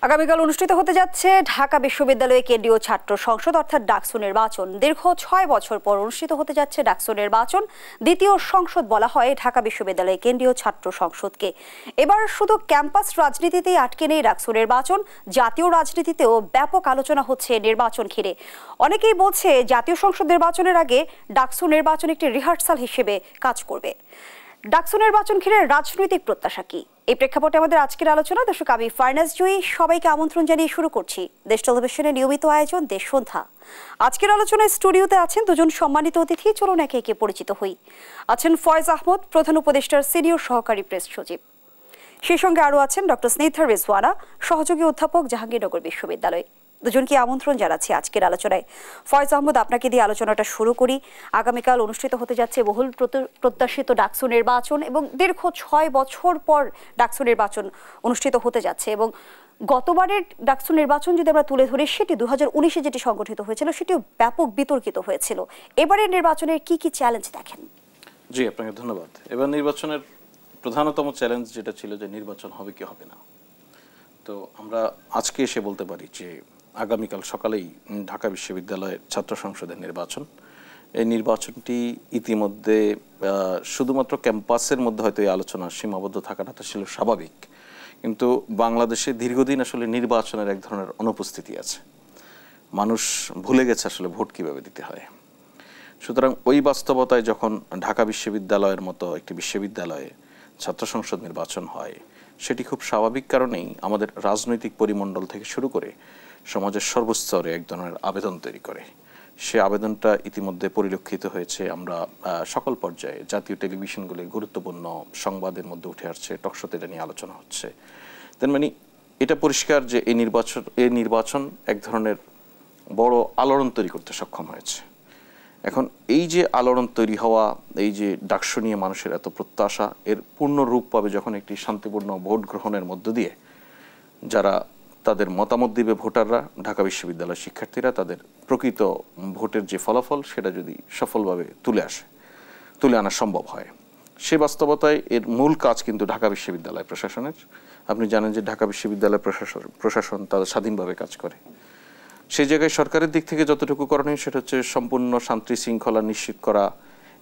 আগামীকাল অনুষ্ঠিত হতে যাচ্ছে ঢাকা বিশ্ববিদ্যালয়ে কেন্দ্রীয় ছাত্র সংসদ অর্থাৎ ডাকসু নির্বাচন। দীর্ঘ ৬ বছর পর অনুষ্ঠিত হতে যাচ্ছে ডাকসু নির্বাচন। দ্বিতীয় সংসদ বলা হয় ঢাকা বিশ্ববিদ্যালয়ে কেন্দ্রীয় ছাত্র সংসদকে। এবার শুধু ক্যাম্পাস রাজনীতিতেই আটকে নেই ডাকসু নির্বাচন, জাতীয় রাজনীতিতেও ব্যাপক আলোচনা হচ্ছে নির্বাচন ঘিরে। অনেকেই বলছে জাতীয় সংসদ নির্বাচনের আগে ডাকসু নির্বাচন একটি রিহার্সাল হিসেবে কাজ করবে। ডাকসু নির্বাচন ঘিরে রাজনৈতিক প্রত্যাশা কি, এই প্রেক্ষাপটে আমাদের আজকের আলোচনা। দর্শক, আমি ফারনাজ জুই সবাইকে আমন্ত্রণ জানিয়ে শুরু করছি দেশ টেলিভিশনের নিয়মিত আয়োজন দেশ সন্ধ্যা। আজকের আলোচনায় স্টুডিওতে আছেন দুজন সম্মানিত অতিথি। চলুন একে একে পরিচিত হই। আছেন ফয়েজ আহমদ, প্রধান উপদেষ্টার সিনিয়র সহকারী প্রেস সচিব। সেই সঙ্গে আরও আছেন ডক্টর স্নিগ্ধা রিজওয়ানা, সহযোগী অধ্যাপক জাহাঙ্গীরনগর বিশ্ববিদ্যালয়। দুজনকে আমন্ত্রণ জানাচ্ছি আজকের আলোচনায়। ফয়েজ আহমদ, আপনাকে দিয়ে আলোচনাটা শুরু করি। আগামীকাল অনুষ্ঠিত হতে যাচ্ছে বহুল প্রত্যাশিত ডাকসু নির্বাচন এবং দীর্ঘ ৬ বছর পর ডাকসু নির্বাচন অনুষ্ঠিত হতে যাচ্ছে। এবং গতবারের ডাকসু নির্বাচন যদি আমরা তুলে ধরি, সেটি 2019-এ যেটি সংগঠিত হয়েছিল সেটিও ব্যাপক বিতর্কিত হয়েছিল। এবারের নির্বাচনের কি কি চ্যালেঞ্জ দেখেন? জি, আপনাকে ধন্যবাদ। এবার নির্বাচনের প্রধানতম চ্যালেঞ্জ যেটা ছিল যে নির্বাচন হবে কি হবে না। তো আমরা আজকে এসে বলতে পারি যে আগামীকাল সকালেই ঢাকা বিশ্ববিদ্যালয়ের ছাত্র সংসদের নির্বাচন। এই নির্বাচনটি ইতিমধ্যে শুধুমাত্র ক্যাম্পাসের মধ্যে হয়তো এই আলোচনা সীমাবদ্ধ থাকাটা তো ছিল স্বাভাবিক, কিন্তু বাংলাদেশে দীর্ঘদিন আসলে নির্বাচনের এক ধরনের অনুপস্থিতি আছে। মানুষ ভুলে গেছে আসলে ভোট কীভাবে দিতে হয়। সুতরাং ওই বাস্তবতায় যখন ঢাকা বিশ্ববিদ্যালয়ের মতো একটি বিশ্ববিদ্যালয়ে ছাত্র সংসদ নির্বাচন হয়, সেটি খুব স্বাভাবিক কারণেই আমাদের রাজনৈতিক পরিমণ্ডল থেকে শুরু করে সমাজের সর্বস্তরে এক ধরনের আবেদন তৈরি করে। সে আবেদনটা ইতিমধ্যে পরিলক্ষিত হয়েছে। আমরা সকল পর্যায়ে জাতীয় টেলিভিশনগুলি গুরুত্বপূর্ণ সংবাদের মধ্যে উঠে আসছে, টকশোতে এটা নিয়ে আলোচনা হচ্ছে। তার মানে এটা পরিষ্কার যে এই নির্বাচন এক ধরনের বড় আলোড়ন তৈরি করতে সক্ষম হয়েছে। এখন এই যে আলোড়ন তৈরি হওয়া, এই যে ডাকসু নিয়ে মানুষের এত প্রত্যাশা, এর পূর্ণ রূপ পাবে যখন একটি শান্তিপূর্ণ ভোট গ্রহণের মধ্য দিয়ে যারা তাদের মতামত দিবে ভোটাররা, ঢাকা বিশ্ববিদ্যালয়ের শিক্ষার্থীরা, তাদের প্রকৃত ভোটের যে ফলাফল সেটা যদি সফলভাবে তুলে আনা সম্ভব হয়। সে বাস্তবতায় এর মূল কাজ কিন্তু ঢাকা বিশ্ববিদ্যালয় প্রশাসনের। আপনি জানেন যে ঢাকা বিশ্ববিদ্যালয় প্রশাসন তাদের স্বাধীনভাবে কাজ করে। সেই জায়গায় সরকারের দিক থেকে যতটুকু করণীয় সেটা হচ্ছে সম্পূর্ণ শান্তি শৃঙ্খলা নিশ্চিত করা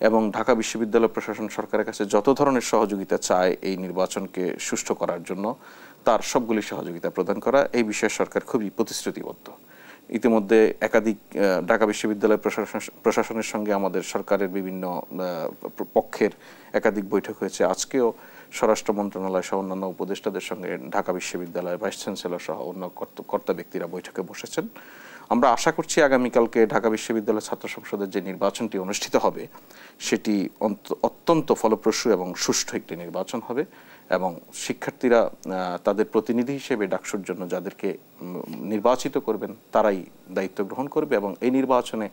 এবং ঢাকা বিশ্ববিদ্যালয় প্রশাসন সরকারের কাছে যত ধরনের সহযোগিতা চায় এই নির্বাচনকে সুষ্ঠু করার জন্য তার সবগুলি সহযোগিতা প্রদান করা। এই বিষয়ে সরকার খুবই প্রতিশ্রুতিবদ্ধ। ইতিমধ্যে একাধিক ঢাকা বিশ্ববিদ্যালয় প্রশাসনের সঙ্গে আমাদের সরকারের বিভিন্ন পক্ষের একাধিক বৈঠক হয়েছে। আজকেও স্বরাষ্ট্র মন্ত্রণালয় সহ অন্যান্য উপদেষ্টাদের সঙ্গে ঢাকা বিশ্ববিদ্যালয়ের ভাইস চ্যান্সেলর সহ অন্য কর্তা ব্যক্তিরা বৈঠকে বসেছেন। আমরা আশা করছি আগামীকালকে ঢাকা বিশ্ববিদ্যালয় ছাত্র সংসদের যে নির্বাচনটি অনুষ্ঠিত হবে সেটি অত্যন্ত ফলপ্রসূ এবং সুষ্ঠু একটি নির্বাচন হবে এবং শিক্ষার্থীরা তাদের প্রতিনিধি হিসেবে ডাকসুর জন্য যাদেরকে নির্বাচিত করবেন তারাই দায়িত্ব গ্রহণ করবে এবং এই নির্বাচনে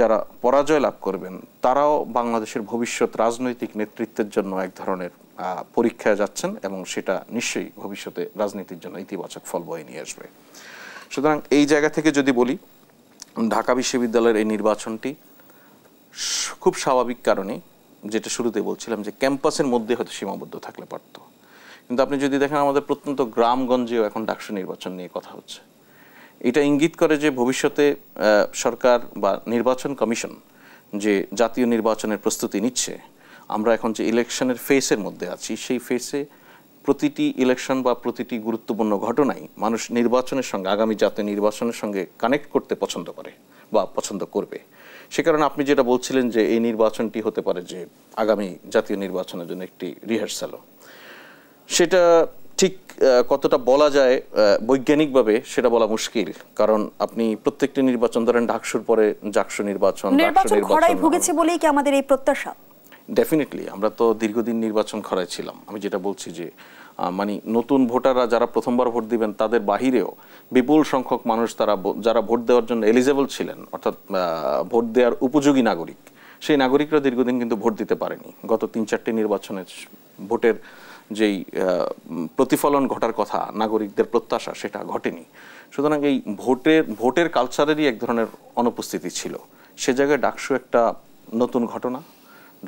যারা পরাজয় লাভ করবেন তারাও বাংলাদেশের ভবিষ্যৎ রাজনৈতিক নেতৃত্বের জন্য এক ধরনের পরীক্ষায় যাচ্ছেন এবং সেটা নিশ্চয়ই ভবিষ্যতে রাজনীতির জন্য ইতিবাচক ফল বয়ে নিয়ে আসবে। সুতরাং এই জায়গা থেকে যদি বলি, ঢাকা বিশ্ববিদ্যালয়ের এই নির্বাচনটি খুব স্বাভাবিক কারণে, যেটা শুরুতে বলছিলাম যে ক্যাম্পাসের মধ্যে হয়তো সীমাবদ্ধ থাকলে পারত, কিন্তু আপনি যদি দেখেন আমাদের প্রত্যন্ত গ্রামগঞ্জেও এখন ডাকসু নির্বাচন নিয়ে কথা হচ্ছে। এটা ইঙ্গিত করে যে ভবিষ্যতে সরকার বা নির্বাচন কমিশন যে জাতীয় নির্বাচনের প্রস্তুতি নিচ্ছে, আমরা এখন যে ইলেকশনের ফেসের মধ্যে আছি সেই ফেসে প্রতিটি ইলেকশন বা প্রতিটি গুরুত্বপূর্ণ ঘটনাই মানুষ নির্বাচনের সঙ্গে, আগামী জাতীয় নির্বাচনের সঙ্গে কানেক্ট করতে পছন্দ করে বা পছন্দ করবে। সে কারণে আপনি যেটা বলছিলেন যে এই নির্বাচনটি হতে পারে যে আগামী জাতীয় নির্বাচনের জন্য একটি রিহার্সালও, সেটা ঠিক কতটা বলা যায় বৈজ্ঞানিকভাবে সেটা বলা মুশকিল। কারণ আপনি প্রত্যেকটি নির্বাচন ধরেন ডাকসুর পরে জাকসু নির্বাচন খরায় ভুগেছে বলেই কি আমাদের এই প্রত্যাশা? ডেফিনেটলি আমরা তো দীর্ঘদিন নির্বাচন খরায় ছিলাম। আমি যেটা বলছি যে মানে নতুন ভোটাররা যারা প্রথমবার ভোট দিবেন তাদের বাহিরেও বিপুল সংখ্যক মানুষ যারা ভোট দেওয়ার জন্য এলিজেবল ছিলেন, অর্থাৎ ভোট দেওয়ার উপযোগী নাগরিক, সেই নাগরিকরা দীর্ঘদিন কিন্তু ভোট দিতে পারেনি। গত 3-4টি নির্বাচনে ভোটের যেই প্রতিফলন ঘটার কথা, নাগরিকদের প্রত্যাশা, সেটা ঘটেনি। সুতরাং এই ভোটের কালচারেরই এক ধরনের অনুপস্থিতি ছিল। সে জায়গায় ডাকসু একটা নতুন ঘটনা।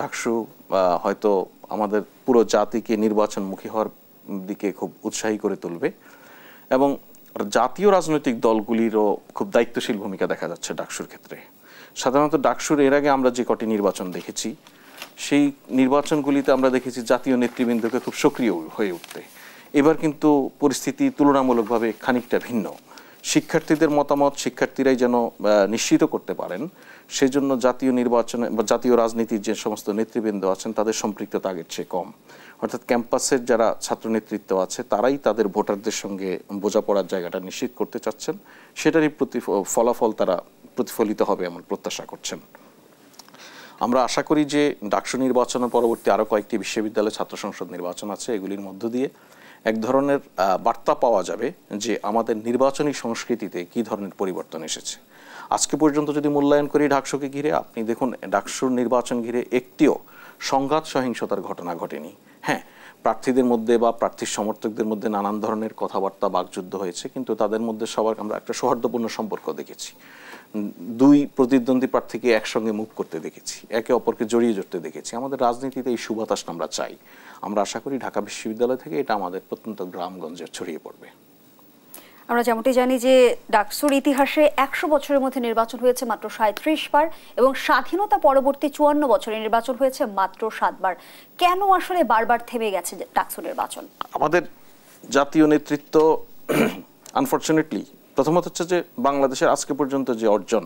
ডাকসু হয়তো আমাদের পুরো জাতিকে নির্বাচনমুখী হওয়ার দিকে খুব উৎসাহী করে তুলবে এবং জাতীয় রাজনৈতিক দলগুলিরও খুব দায়িত্বশীল ভূমিকা দেখা যাচ্ছে ডাকসুর ক্ষেত্রে। সাধারণত ডাকসুর এর আগে আমরা যে কটি নির্বাচন দেখেছি, সেই নির্বাচনগুলিতে আমরা দেখেছি জাতীয় নেতৃবৃন্দকে খুব সক্রিয় হয়ে উঠতে। এবার কিন্তু পরিস্থিতি তুলনামূলকভাবে খানিকটা ভিন্ন। শিক্ষার্থীদের মতামত শিক্ষার্থীরাই যেন নিশ্চিত করতে পারেন, সেজন্য জাতীয় নির্বাচনে বা জাতীয় রাজনীতির যে সমস্ত নেতৃবৃন্দ আছেন তাদের সম্পৃক্ততা আগের চেয়ে কম। অর্থাৎ ক্যাম্পাসের যারা ছাত্র নেতৃত্ব আছে তারাই তাদের ভোটারদের সঙ্গে বোঝাপড়ার জায়গাটা নিশ্চিত করতে চাচ্ছেন, সেটারই ফলাফল তারা প্রতিফলিত হবে এমন প্রত্যাশা করছেন। আমরা আশা করি যে ডাকসু নির্বাচনের পরবর্তী আরও কয়েকটি বিশ্ববিদ্যালয় ছাত্র সংসদ নির্বাচন আছে, এগুলির মধ্য দিয়ে এক ধরনের বার্তা পাওয়া যাবে যে আমাদের নির্বাচনী সংস্কৃতিতে কী ধরনের পরিবর্তন এসেছে। আজকে পর্যন্ত যদি মূল্যায়ন করি ডাকসুকে ঘিরে, আপনি দেখুন ডাকসুর নির্বাচন ঘিরে একটিও সংঘাত সহিংসতার ঘটনা ঘটেনি। হ্যাঁ, প্রার্থীদের মধ্যে বা প্রার্থীর সমর্থকদের মধ্যে নানান ধরনের কথাবার্তা বাকযুদ্ধ হয়েছে, কিন্তু তাদের মধ্যে সবার আমরা একটা সৌহার্দ্যপূর্ণ সম্পর্ক দেখেছি। দুই প্রতিদ্বন্দ্বী প্রার্থীকে একসঙ্গে মুভ করতে দেখেছি, একে অপরকে জড়িয়ে জড়তে দেখেছি। আমাদের রাজনীতিতে এই সুবাতাসটা আমরা চাই। আমরা আশা করি ঢাকা বিশ্ববিদ্যালয় থেকে এটা আমাদের প্রত্যন্ত গ্রামগঞ্জে ছড়িয়ে পড়বে। আমরা যেমনটি জানি যে ডাকসুর ইতিহাসে 100 বছরের মধ্যে নির্বাচন হয়েছে মাত্র 37 বার এবং স্বাধীনতা পরবর্তী 54 বছরে নির্বাচন হয়েছে মাত্র 7 বার। কেন আসলে বারবার থেমে গেছে ডাকসুর নির্বাচন? আমাদের জাতীয় নেতৃত্ব আনফরচুনেটলি প্রথমত হচ্ছে যে বাংলাদেশের আজকে পর্যন্ত যে অর্জন,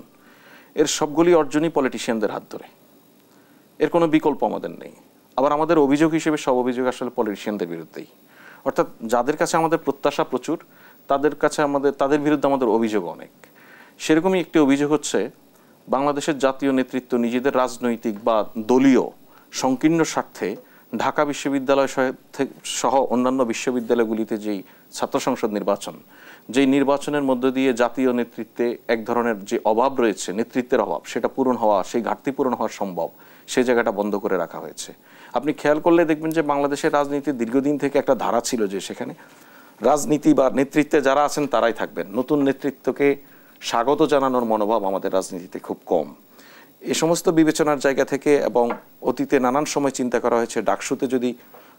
এর সবগুলি অর্জনই পলিটিশিয়ানদের হাত ধরে, এর কোনো বিকল্প আমাদের নেই। আবার আমাদের অভিযোগ হিসেবে সব অভিযোগ আসলে পলিটিশিয়ানদের বিরুদ্ধেই। অর্থাৎ যাদের কাছে আমাদের প্রত্যাশা প্রচুর, তাদের বিরুদ্ধে আমাদের অভিযোগ অনেক। সেরকমই একটি অভিযোগ হচ্ছে বাংলাদেশের জাতীয় নেতৃত্ব নিজেদের রাজনৈতিক বা দলীয় সংকীর্ণ স্বার্থে ঢাকা বিশ্ববিদ্যালয় সহ অন্যান্য বিশ্ববিদ্যালয়গুলিতে যেই ছাত্র সংসদ নির্বাচন, যেই নির্বাচনের মধ্য দিয়ে জাতীয় নেতৃত্বে এক ধরনের যে অভাব রয়েছে, নেতৃত্বের অভাব, সেটা পূরণ হওয়া, সেই ঘাটতি পূরণ হওয়া সম্ভব, সেই জায়গাটা বন্ধ করে রাখা হয়েছে। আপনি খেয়াল করলে দেখবেন যে বাংলাদেশের রাজনীতির দীর্ঘদিন থেকে একটা ধারা ছিল যে সেখানে রাজনীতি বা নেতৃত্বে যারা আছেন তারাই থাকবেন, নতুন নেতৃত্বকে স্বাগত জানানোর মনোভাব আমাদের রাজনীতিতে খুব কম। এ সমস্ত বিবেচনার জায়গা থেকে এবং অতীতে নানান সময় চিন্তা করা হয়েছে ডাকসুতে যদি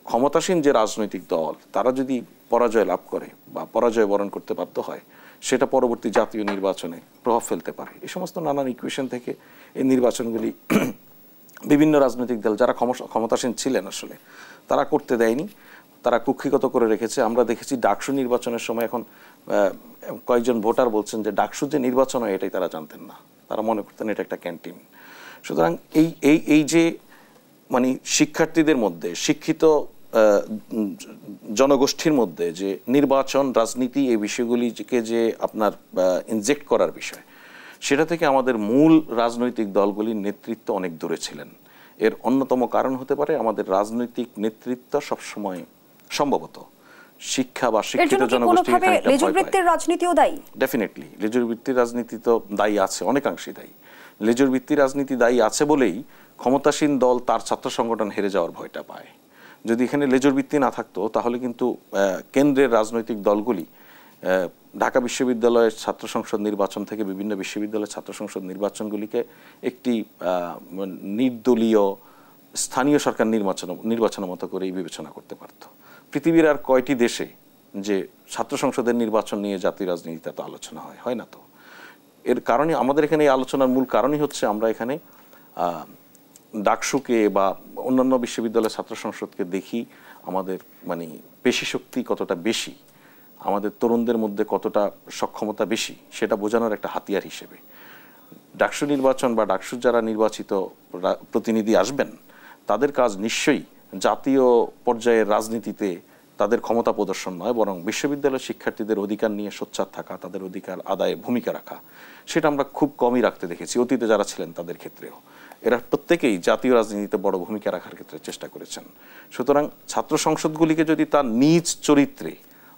ক্ষমতাসীন যে রাজনৈতিক দল তারা যদি পরাজয় লাভ করে বা পরাজয় বরণ করতে বাধ্য হয়, সেটা পরবর্তী জাতীয় নির্বাচনে প্রভাব ফেলতে পারে। এই সমস্ত নানান ইকুয়েশন থেকে এই নির্বাচনগুলি বিভিন্ন রাজনৈতিক দল যারা ক্ষমতাসীন ছিলেন আসলে তারা করতে দেয়নি, তারা কুক্ষিগত করে রেখেছে। আমরা দেখেছি ডাকসু নির্বাচনের সময় এখন কয়েকজন ভোটার বলছেন যে ডাকসু যে নির্বাচন হয় এটাই তারা জানতেন না, তারা মনে করতেন এটা একটা ক্যান্টিন। সুতরাং এই যে মানে শিক্ষার্থীদের মধ্যে, শিক্ষিত জনগোষ্ঠীর মধ্যে যে নির্বাচন রাজনীতি এই বিষয়গুলিকে যে আপনার ইনজেক্ট করার বিষয়, সেটা থেকে আমাদের মূল রাজনৈতিক দলগুলির নেতৃত্ব অনেক দূরে ছিলেন। এর অন্যতম কারণ হতে পারে আমাদের রাজনৈতিক নেতৃত্ব সবসময় সম্ভবত শিক্ষা বা শিক্ষিত জনগোষ্ঠীর রাজনীতিও দায়ী। ডেফিনেটলি লেজুর ভিত্তির রাজনীতি তো দায়ী আছে, অনেকাংশে দায়ী। লেজুর ভিত্তির রাজনীতি দায়ী আছে বলেই ক্ষমতাসীন দল তার ছাত্র সংগঠন হেরে যাওয়ার ভয়টা পায়। যদি এখানে লেজুর ভিত্তি না থাকতো তাহলে কিন্তু কেন্দ্রের রাজনৈতিক দলগুলি ঢাকা বিশ্ববিদ্যালয়ের ছাত্র সংসদ নির্বাচন থেকে বিভিন্ন বিশ্ববিদ্যালয়ের ছাত্র সংসদ নির্বাচনগুলিকে একটি নির্দলীয় স্থানীয় সরকার নির্বাচনের মতো করেই বিবেচনা করতে পারত। পৃথিবীর আর কয়টি দেশে যে ছাত্র সংসদের নির্বাচন নিয়ে জাতীয় রাজনীতিতে তো আলোচনা হয় না তো। এর কারণে আমাদের এখানে এই আলোচনার মূল কারণই হচ্ছে আমরা এখানে ডাকসুকে বা অন্যান্য বিশ্ববিদ্যালয়ের ছাত্র সংসদকে দেখি আমাদের মানে পেশি শক্তি কতটা বেশি, আমাদের তরুণদের মধ্যে কতটা সক্ষমতা বেশি, সেটা বোঝানোর একটা হাতিয়ার হিসেবে। ডাকসু নির্বাচন বা ডাকসুর যারা নির্বাচিত প্রতিনিধি আসবেন তাদের কাজ নিশ্চয়ই জাতীয় পর্যায়ের রাজনীতিতে তাদের ক্ষমতা প্রদর্শন নয়, বরং বিশ্ববিদ্যালয়ের শিক্ষার্থীদের অধিকার নিয়ে সোচ্চার থাকা, তাদের অধিকার আদায়ে ভূমিকা রাখা, সেটা আমরা খুব কমই রাখতে দেখেছি। অতীতে যারা ছিলেন তাদের ক্ষেত্রেও এরা প্রত্যেকেই জাতীয় রাজনীতিতে বড় ভূমিকা রাখার ক্ষেত্রে চেষ্টা করেছেন। সুতরাং ছাত্র সংসদগুলিকে যদি তার নিজ চরিত্রে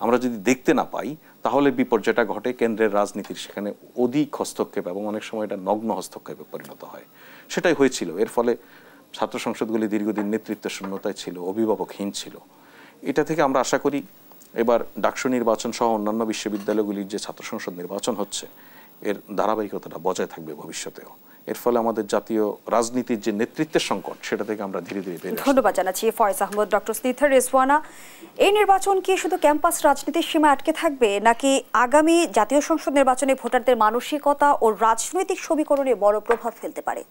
আমরা যদি দেখতে না পাই তাহলে বিপর্যয়টা ঘটে কেন্দ্রের রাজনীতির, সেখানে অধিক হস্তক্ষেপ এবং অনেক সময় এটা নগ্ন হস্তক্ষেপে পরিণত হয়। সেটাই হয়েছিল। এর ফলে ছাত্র সংসদগুলি দীর্ঘদিন নেতৃত্বের শূন্যতায় ছিল, অভিভাবকহীন ছিল। এটা থেকে আমরা আশা করি এবার ডাকসু নির্বাচন সহ অন্যান্য বিশ্ববিদ্যালয়গুলির যে ছাত্র সংসদ নির্বাচন হচ্ছে এর ধারাবাহিকতাটা বজায় থাকবে ভবিষ্যতেও। এর ফলে আমাদের জাতীয় রাজনীতির যে নেতৃত্বের সংকট সেটা থেকে আমরা ধীরে ধীরে বের হব। ধন্যবাদ জানাচ্ছি ফয়েজ আহমদ। ডক্টর স্নিগ্ধা রিজওয়ানা, এই নির্বাচন কি শুধু ক্যাম্পাস রাজনীতির সীমায় আটকে থাকবে, নাকি আগামী জাতীয় সংসদ নির্বাচনে ভোটারদের মানসিকতা ও রাজনৈতিক সমীকরণে বড় প্রভাব ফেলতে পারে?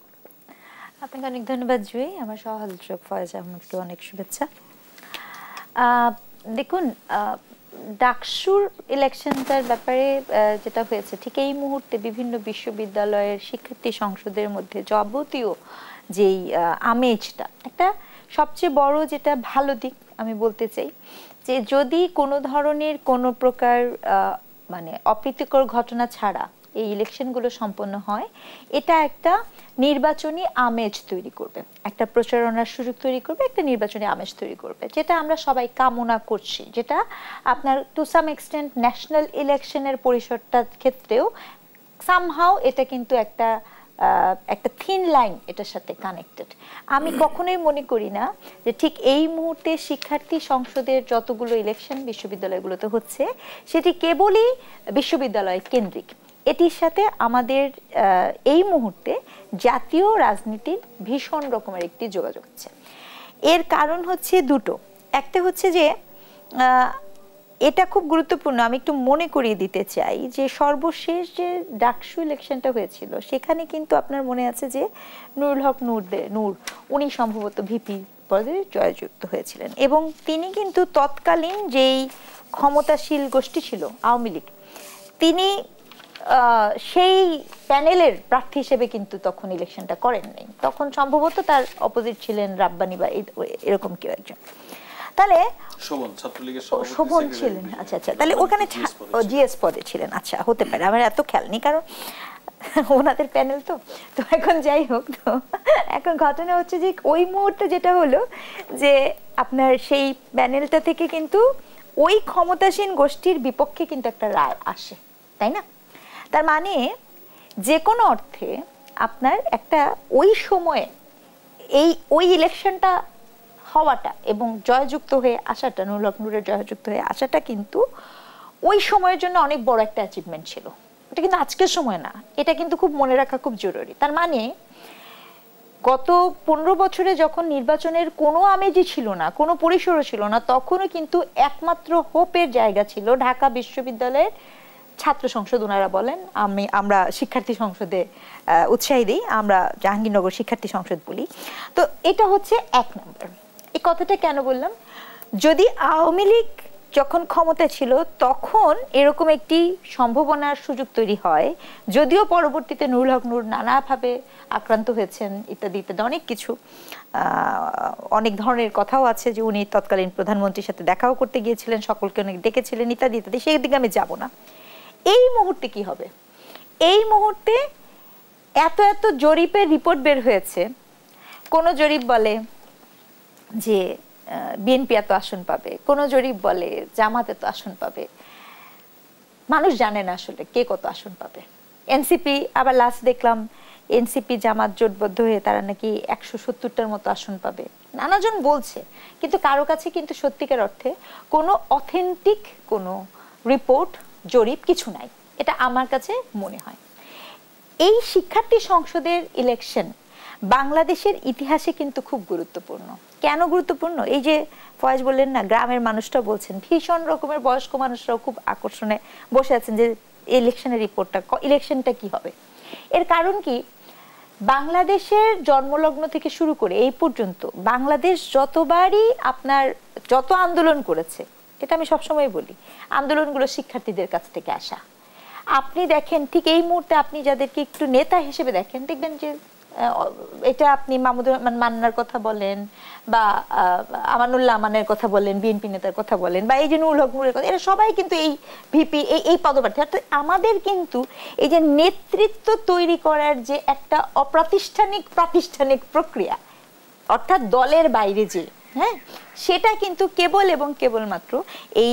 আপনাকে অনেক ধন্যবাদ জুই। আমার সহ-আলোচক ফয়েজ আহমদকে অনেক শুভেচ্ছা। দেখুন, ডাকসুর ইলেকশনটার ব্যাপারে যেটা হয়েছে, ঠিক এই মুহূর্তে বিভিন্ন বিশ্ববিদ্যালয়ের শিক্ষার্থী সংসদের মধ্যে যাবতীয় যেই আমেজটা, একটা সবচেয়ে বড় যেটা ভালো দিক আমি বলতে চাই, যে যদি কোনো ধরনের কোনো প্রকার মানে অপ্রীতিকর ঘটনা ছাড়া এই ইলেকশনগুলো সম্পন্ন হয়, এটা একটা নির্বাচনী আমেজ তৈরি করবে, একটা প্রচারণার সুযোগ তৈরি করবে, একটা নির্বাচনী আমেজ তৈরি করবে, যেটা আমরা সবাই কামনা করছি, যেটা আপনার টু সাম এক্সটেন্ট ন্যাশনাল ইলেকশনের পরিসরটার ক্ষেত্রেও সামহাও এটা কিন্তু একটা থিন লাইন এটার সাথে কানেক্টেড। আমি কখনোই মনে করি না যে ঠিক এই মুহূর্তে শিক্ষার্থী সংসদের যতগুলো ইলেকশন বিশ্ববিদ্যালয়গুলোতে হচ্ছে সেটি কেবলই বিশ্ববিদ্যালয় কেন্দ্রিক। এটির সাথে আমাদের এই মুহূর্তে জাতীয় রাজনীতির ভীষণ রকমের একটি যোগাযোগ আছে। এর কারণ হচ্ছে দুটো। একটা হচ্ছে যে এটা খুব গুরুত্বপূর্ণ, আমি একটু মনে করিয়ে দিতে চাই যে সর্বশেষ যে ডাকসু ইলেকশনটা হয়েছিল সেখানে কিন্তু আপনার মনে আছে যে নুরুল হক নূর উনি সম্ভবত ভিপি পদে জয়যুক্ত হয়েছিলেন, এবং তিনি কিন্তু তৎকালীন যেই ক্ষমতাশীল গোষ্ঠী ছিল আওয়ামী লীগ, তিনি সেই প্যানেলের প্রার্থী হিসেবে কিন্তু তখন ইলেকশনটা করেন নাই। তখন সম্ভবত তার অপোজিট ছিলেন রাব্বানি বা এরকম কেউ একজন। তাহলে শোভন ছিলেন, আচ্ছা আচ্ছা, তাহলে ওখানে জিএস পদে ছিলেন, আচ্ছা হতে পারে, আমার এত খেয়াল নেই কারণ ওনাদের প্যানেল তো। এখন যাই হোক, তো এখন ঘটনা হচ্ছে যে ওই মুহূর্তে যেটা হলো যে আপনার সেই প্যানেলটা থেকে কিন্তু ওই ক্ষমতাসীন গোষ্ঠীর বিপক্ষে কিন্তু একটা রায় আসে, তাই না? তার মানে যে কোনো অর্থে আপনার একটা ওই সময়ে ওই ইলেকশনটা হওয়াটা এবং জয়যুক্ত হয়ে আসাটা, নুরুল হক নূরের জয়যুক্ত হয়ে আসাটা কিন্তু ওই সময়ের জন্য অনেক বড় একটা অ্যাচিভমেন্ট ছিল। এটা কিন্তু আজকের সময় না, এটা কিন্তু খুব মনে রাখা খুব জরুরি। তার মানে গত 15 বছরে যখন নির্বাচনের কোনো আমেজই ছিল না, কোনো পরিসরও ছিল না, তখনও কিন্তু একমাত্র হোপের জায়গা ছিল ঢাকা বিশ্ববিদ্যালয়ের ছাত্র সংসদ। ওনারা বলেন, আমরা শিক্ষার্থী সংসদে উৎসাহী দিই, আমরা জাহাঙ্গীরনগর শিক্ষার্থী সংসদ বলি। তো এটা হচ্ছে এক নম্বর। এই কথাটা কেন বললাম, যদি আওয়ামী লীগ যখন ক্ষমতা ছিল তখন এরকম একটি সম্ভাবনার সুযোগ তৈরি হয়, যদিও পরবর্তীতে নুরুল হক নূর নানাভাবে আক্রান্ত হয়েছেন ইত্যাদি ইত্যাদি অনেক কিছু, অনেক ধরনের কথাও আছে যে উনি তৎকালীন প্রধানমন্ত্রীর সাথে দেখাও করতে গিয়েছিলেন, সকলকে অনেক ডেকেছিলেন ইত্যাদি ইত্যাদি, সেই দিকে আমি যাব না। এই মুহূর্তে কি হবে? এই মুহূর্তে এত এত জরিপের রিপোর্ট বের হয়েছে, কোন জরিপ বলে যে বিএনপি এত আসন পাবে, কোন জরিপ বলে জামাত এত আসন পাবে। মানুষ জানে না আসলে কে কত আসন পাবে। এনসিপি আবার লাস্ট দেখলাম এনসিপি জামাত জোটবদ্ধ হয়ে তারা নাকি 170টার মতো আসন পাবে, নানাজন বলছে, কিন্তু কারো কাছে কিন্তু সত্যিকার অর্থে কোনো অথেন্টিক কোনো রিপোর্ট জরিপ কিছু নাই, এটা আমার কাছে মনে হয়। এই শিক্ষার্থী সংসদের ইলেকশন বাংলাদেশের ইতিহাসে কিন্তু খুব গুরুত্বপূর্ণ। কেন গুরুত্বপূর্ণ? এই যে ফয়েজ বললেন না, গ্রামের মানুষটা বলছেন, ভীষণ রকমের বয়স্ক মানুষরাও খুব আকর্ষণে বসে আছেন যে ইলেকশনের রিপোর্টটা, ইলেকশনটা কি হবে। এর কারণ কি, বাংলাদেশের জন্মলগ্ন থেকে শুরু করে এই পর্যন্ত বাংলাদেশ যতবারই আপনার যত আন্দোলন করেছে, এটা আমি সবসময় বলি, আন্দোলনগুলো শিক্ষার্থীদের কাছ থেকে আসা। আপনি দেখেন ঠিক এই মুহূর্তে আপনি যাদেরকে একটু নেতা হিসেবে দেখেন, দেখবেন যে এটা আপনি মাহমুদুর রহমান মান্নার কথা বলেন বা আমানুল্লাহ আমানের কথা বলেন, বিএনপি নেতার কথা বলেন, বা এই যে নুরুল হক নূরের কথা, এরা সবাই কিন্তু এই ভিপি এই পদপ্রার্থী। অর্থাৎ আমাদের কিন্তু এই যে নেতৃত্ব তৈরি করার যে একটা প্রাতিষ্ঠানিক প্রক্রিয়া, অর্থাৎ দলের বাইরে যে, হ্যাঁ, সেটা কিন্তু কেবল এবং কেবলমাত্র এই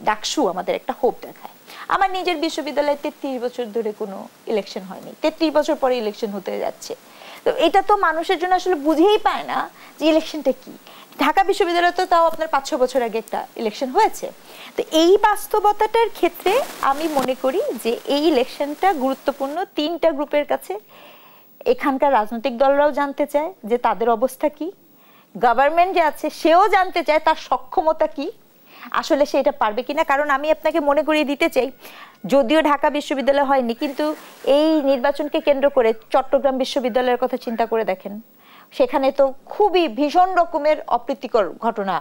ডাকসু আমাদের একটা হোপ দেখায়। আমার নিজের বিশ্ববিদ্যালয়ে 33 বছর ধরে কোনো ইলেকশন হয়নি, 33 বছর পরে ইলেকশন হতে যাচ্ছে। তো এটা তো মানুষের জন্য আসলে বুঝেই পায় না যে ইলেকশনটা কি। ঢাকা বিশ্ববিদ্যালয়ে তো তাও আপনার 5-6 বছর আগে একটা ইলেকশন হয়েছে। তো এই বাস্তবতাটার ক্ষেত্রে আমি মনে করি যে এই ইলেকশনটা গুরুত্বপূর্ণ 3টা গ্রুপের কাছে। এখানকার রাজনৈতিক দলরাও জানতে চায় যে তাদের অবস্থা কি, গভর্নমেন্ট যে আছে সেও জানতে চায় তার সক্ষমতা কি, আসলে সে এটা পারবে কিনা। কারণ আমি আপনাকে মনে করিয়ে দিতে চাই, যদিও ঢাকা বিশ্ববিদ্যালয় হয়নি, কিন্তু এই নির্বাচনকে কেন্দ্র করে চট্টগ্রাম বিশ্ববিদ্যালয়ের কথা চিন্তা করে দেখেন, সেখানে তো খুবই ভীষণ রকমের অপ্রীতিকর ঘটনা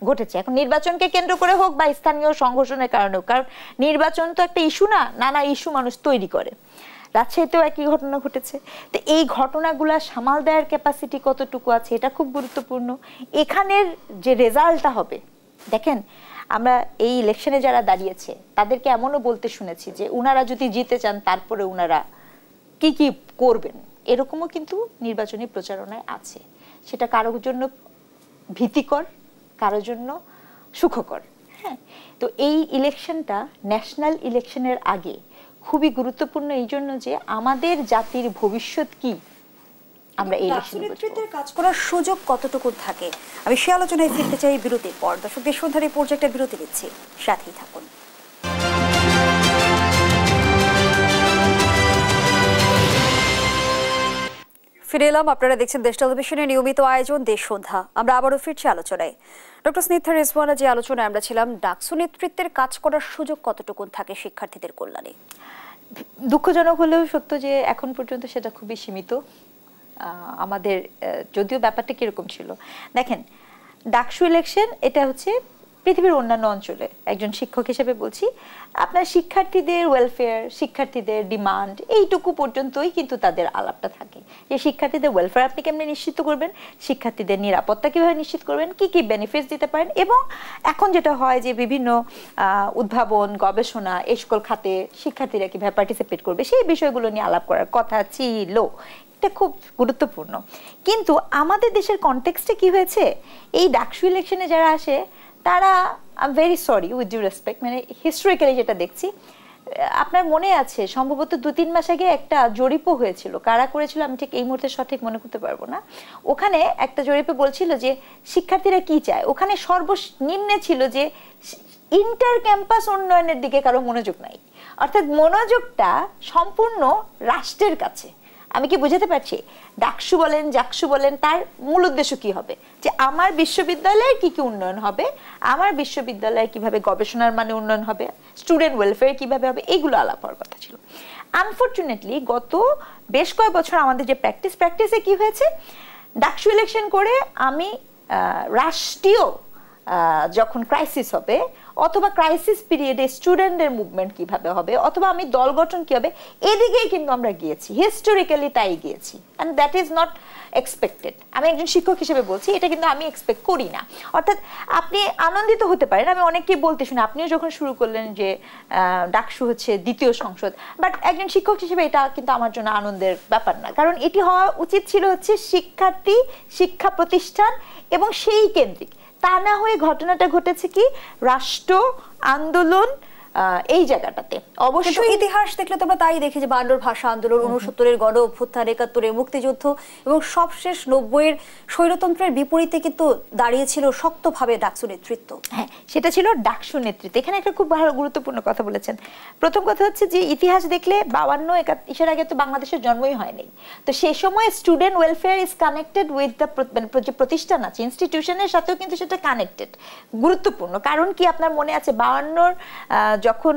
ঘটেছে। এখন নির্বাচনকে কেন্দ্র করে হোক বা স্থানীয় সংঘর্ষণের কারণে হোক, কারণ নির্বাচন তো একটা ইস্যু না, নানা ইস্যু মানুষ তৈরি করে। রাজশাহীতেও একই ঘটনা ঘটেছে। তো এই ঘটনাগুলা সামাল দেওয়ার ক্যাপাসিটি কতটুকু আছে এটা খুব গুরুত্বপূর্ণ। এখানের যে রেজাল্টটা হবে, দেখেন আমরা এই ইলেকশনে যারা দাঁড়িয়েছে তাদেরকে এমনও বলতে শুনেছি যে উনারা যদি জিতে চান তারপরে উনারা কি কি করবেন, এরকমও কিন্তু নির্বাচনী প্রচারণায় আছে। সেটা কারোর জন্য ভীতিকর, কারোর জন্য সুখকর। হ্যাঁ, তো এই ইলেকশনটা ন্যাশনাল ইলেকশনের আগে খুবই গুরুত্বপূর্ণ এই জন্য যে আমাদের জাতির ভবিষ্যৎ কি আমরা এই নেতৃত্বের কাজ করার সুযোগ কতটুকু থাকে, আমি সে আলোচনায় ফিরতে চাই বিরতির পর। দর্শক, দেশবন্ধুর এই প্রজেক্টের বিরতি নিচ্ছি, সাথেই থাকুন। ফিরে এলাম, আপনারা দেখছেন দেশ টেলিভিশনের নিয়মিত আয়োজন দেশ সন্ধ্যা। আমরা আবারও ফিরছি আলোচনায়। ডক্টর স্নিগ্ধা রেজওয়ানা, যে আলোচনায় আমরা ছিলাম, ডাকসু নেতৃত্বের কাজ করার সুযোগ কতটুকু থাকে শিক্ষার্থীদের কল্যাণে? দুঃখজনক হলেও সত্য যে এখন পর্যন্ত সেটা খুবই সীমিত। আমাদের যদিও ব্যাপারটা কিরকম ছিল দেখেন, ডাকসু ইলেকশন এটা হচ্ছে পৃথিবীর অন্যান্য অঞ্চলে, একজন শিক্ষক হিসেবে বলছি, আপনার শিক্ষার্থীদের ওয়েলফেয়ার, শিক্ষার্থীদের ডিমান্ড এইটুকু পর্যন্তই কিন্তু তাদের আলাপটা থাকে, যে শিক্ষার্থীদের ওয়েলফেয়ার আপনি কেমনি নিশ্চিত করবেন, শিক্ষার্থীদের নিরাপত্তা কীভাবে নিশ্চিত করবেন, কি কি বেনিফিটস দিতে পারেন। এবং এখন যেটা হয় যে বিভিন্ন উদ্ভাবন, গবেষণা এই সকল খাতে শিক্ষার্থীরা কীভাবে পার্টিসিপেট করবে, সেই বিষয়গুলো নিয়ে আলাপ করার কথা ছিল। এটা খুব গুরুত্বপূর্ণ। কিন্তু আমাদের দেশের কনটেক্সটে কি হয়েছে, এই ডাকসু ইলেকশনে যারা আসে তারা, I am very sorry with due respect, মানে হিস্টোরিক্যালি যেটা দেখছি, আপনার মনে আছে সম্ভবত 2-3 মাস আগে একটা জরিপও হয়েছিল, কারা করেছিল আমি ঠিক এই মুহূর্তে সঠিক মনে করতে পারবো না। ওখানে একটা জরিপে বলছিল যে শিক্ষার্থীরা কি চায়, ওখানে সর্বনিম্নে ছিল যে ইন্টার ক্যাম্পাস উন্নয়নের দিকে কারো মনোযোগ নাই, অর্থাৎ মনোযোগটা সম্পূর্ণ রাষ্ট্রের কাছে। আমি কি বুঝাতে পারছি? ডাকসু বলেন, জাকসু বলেন, তার মূল উদ্দেশ্য কি হবে, যে আমার বিশ্ববিদ্যালয়ের কি কি উন্নয়ন হবে, আমার বিশ্ববিদ্যালয়ে কিভাবে গবেষণার মানে উন্নয়ন হবে, স্টুডেন্ট ওয়েলফেয়ার কিভাবে হবে, এইগুলো আলাপ হওয়ার কথা ছিল। আনফরচুনেটলি গত বেশ কয়েক বছর আমাদের যে প্র্যাকটিসে কি হয়েছে, ডাকসু ইলেকশন করে আমি রাষ্ট্রীয় যখন ক্রাইসিস হবে অথবা ক্রাইসিস পিরিয়ডে স্টুডেন্টদের মুভমেন্ট কিভাবে হবে অথবা আমি দল গঠন কি হবে, এদিকেই কিন্তু আমরা গিয়েছি, হিস্টোরিক্যালি তাই গিয়েছি, and that is not expected. আমি একজন শিক্ষক হিসেবে বলছি, এটা কিন্তু আমি এক্সপেক্ট করি না। অর্থাৎ আপনি আনন্দিত হতে পারেন, আমি অনেককেই বলতে শুনি, আপনিও যখন শুরু করলেন যে ডাকসু হচ্ছে দ্বিতীয় সংসদ, বাট একজন শিক্ষক হিসেবে এটা কিন্তু আমার জন্য আনন্দের ব্যাপার না, কারণ এটি হওয়া উচিত ছিল হচ্ছে শিক্ষার্থী, শিক্ষা প্রতিষ্ঠান এবং সেই কেন্দ্রিক। তা না হয়ে ঘটনাটা ঘটেছে কি রাষ্ট্র আন্দোলন এই জায়গাটাতে। অবশ্যই ইতিহাস দেখলে তো আমরা তাই দেখি যে 52 ভাষা আন্দোলন, 69-এর গণ অভ্যুত্থান, 71-এর মুক্তিযুদ্ধ এবং সবশেষ 90-এর স্বৈরতন্ত্রের বিপরীতে কিন্তু দাঁড়িয়েছিল শক্তভাবে ডাকসু নেতৃত্ব। হ্যাঁ, সেটা ছিল ডাকসু নেতৃত্ব। এখানে একটা খুব ভালো গুরুত্বপূর্ণ কথা বলেছেন। প্রথম কথা হচ্ছে যে ইতিহাস দেখলে 52-71 আগে তো বাংলাদেশের জন্মই হয়নি, তো সেই সময় student welfare is connected with the যে প্রতিষ্ঠান আছে ইনস্টিটিউশনের সাথেও কিন্তু সেটা কানেক্টেড, গুরুত্বপূর্ণ। কারণ কি আপনার মনে আছে 52-র যখন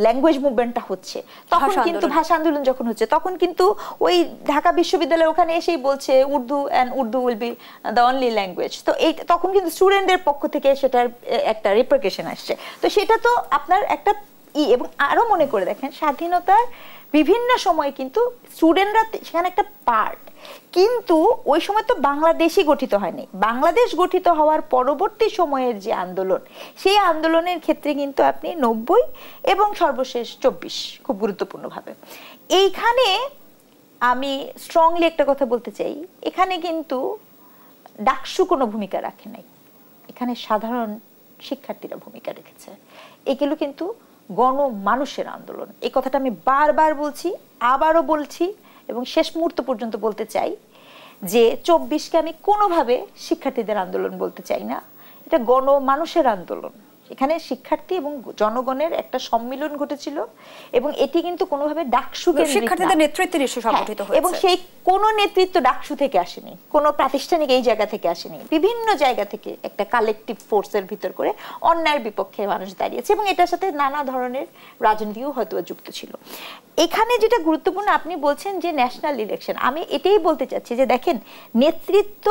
ল্যাঙ্গুয়েজ মুভমেন্টটা হচ্ছে, তখন কিন্তু ভাষা আন্দোলন যখন হচ্ছে, তখন কিন্তু ওই ঢাকা বিশ্ববিদ্যালয় ওখানে এসেই বলছে Urdu and Urdu will be the only language. তো এই তখন কিন্তু স্টুডেন্টদের পক্ষ থেকে সেটার একটা রিপ্রিকেশন আসছে। তো সেটা তো আপনার একটা এবং আরো মনে করে দেখেন স্বাধীনতার বিভিন্ন সময় কিন্তু স্টুডেন্টরা সেখানে একটা পার্ট, কিন্তু ওই সময় তো বাংলাদেশই গঠিত হয়নি। বাংলাদেশ গঠিত হওয়ার পরবর্তী সময়ের যে আন্দোলন, সেই আন্দোলনের ক্ষেত্রে কিন্তু আপনি 90 এবং সর্বশেষ 24 খুব গুরুত্বপূর্ণভাবে। এইখানে আমি স্ট্রংলি একটা কথা বলতে চাই, এখানে কিন্তু ডাকসু কোনো ভূমিকা রাখে নাই, এখানে সাধারণ শিক্ষার্থীরা ভূমিকা রেখেছে। এগুলো কিন্তু গণমানুষের আন্দোলন, এই কথাটা আমি বারবার বলছি, আবারও বলছি এবং শেষ মুহূর্ত পর্যন্ত বলতে চাই যে 24কে আমি কোনোভাবে শিক্ষার্থীদের আন্দোলন বলতে চাই না, এটা গণমানুষের আন্দোলন। এখানে শিক্ষার্থী এবং জনগণের একটা সম্মিলন ঘটেছিল এবং এটি কিন্তু কোনোভাবে ডাকসু কেন্দ্রিক না। শিক্ষার্থীদের নেতৃত্বে নিশ্চয়ই সংগঠিত হয়েছে এবং সেই কোনো নেতৃত্ব ডাকসু থেকে আসেনি, কোনো প্রাতিষ্ঠানিক এই জায়গা থেকে আসেনি, বিভিন্ন জায়গা থেকে একটা কালেকটিভ ফোর্সের ভিতর করে অন্যায়ের বিপক্ষে মানুষ দাঁড়িয়েছে এবং এটার সাথে নানা ধরনের রাজনীতিও হয়তো যুক্ত ছিল। এখানে যেটা গুরুত্বপূর্ণ, আপনি বলছেন যে ন্যাশনাল ইলেকশন, আমি এটাই বলতে চাচ্ছি যে দেখেন, নেতৃত্ব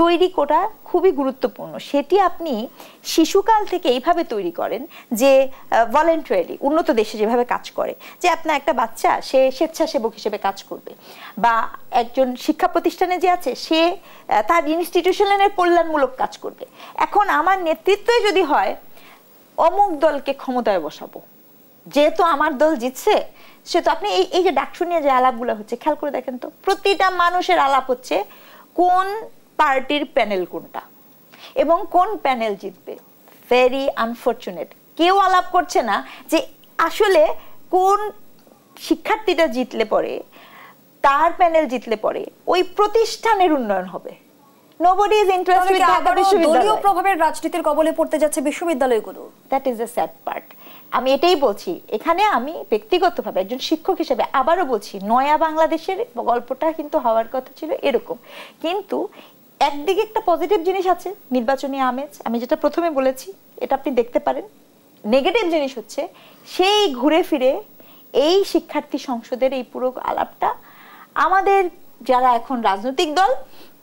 তৈরি করা খুবই গুরুত্বপূর্ণ। সেটি আপনি শিশুকাল থেকে এইভাবে তৈরি করেন যে ভলেন্টারিলি, উন্নত দেশে যেভাবে কাজ করে, যে আপনার একটা বাচ্চা সে স্বেচ্ছাসেবক হিসেবে কাজ করবে, বা একজন শিক্ষা প্রতিষ্ঠানে যে আছে সে তার ইনস্টিটিউশনের কল্যাণমূলক কাজ করবে। এখন আমার নেতৃত্বই যদি হয় অমুক দলকে ক্ষমতায় বসাবো, যেহেতু আমার দল জিতছে, সে তো আপনি এই যে ডাকসু নিয়ে যে আলাপগুলো হচ্ছে, খেয়াল করে দেখেন তো, প্রতিটা মানুষের আলাপ হচ্ছে কোন পার্টির প্যানেল কোনটা এবং কোন প্যানেল জিতবে। ভেরি আনফরচুনেট, কেউ আলাপ করছে না যে আসলে কোন শিক্ষার্থীটা জিতলে পরে, তার প্যানেল জিতলে পরে ওই প্রতিষ্ঠানের উন্নয়ন হবে। Nobody is interested in Dhaka বিশ্ববিদ্যালয়। দলীয় প্রভাবের রাজনীতির কবলে পড়তে যাচ্ছে বিশ্ববিদ্যালয়গুলো। That is the sad part. আমি এটাই বলছি, এখানে আমি ব্যক্তিগতভাবে একজন শিক্ষক হিসেবে আবারও বলছি, নয়া বাংলাদেশের গল্পটা কিন্তু হওয়ার কথা ছিল এরকম, কিন্তু একদিকে একটা পজিটিভ জিনিস আছে, নির্বাচনী আমেজ, আমি যেটা প্রথমে বলেছি এটা আপনি দেখতে পারেন। নেগেটিভ জিনিস হচ্ছে সেই ঘুরে ফিরে এই শিক্ষার্থী সংসদের এই পুরো আলাপটা আমাদের যারা এখন রাজনৈতিক দল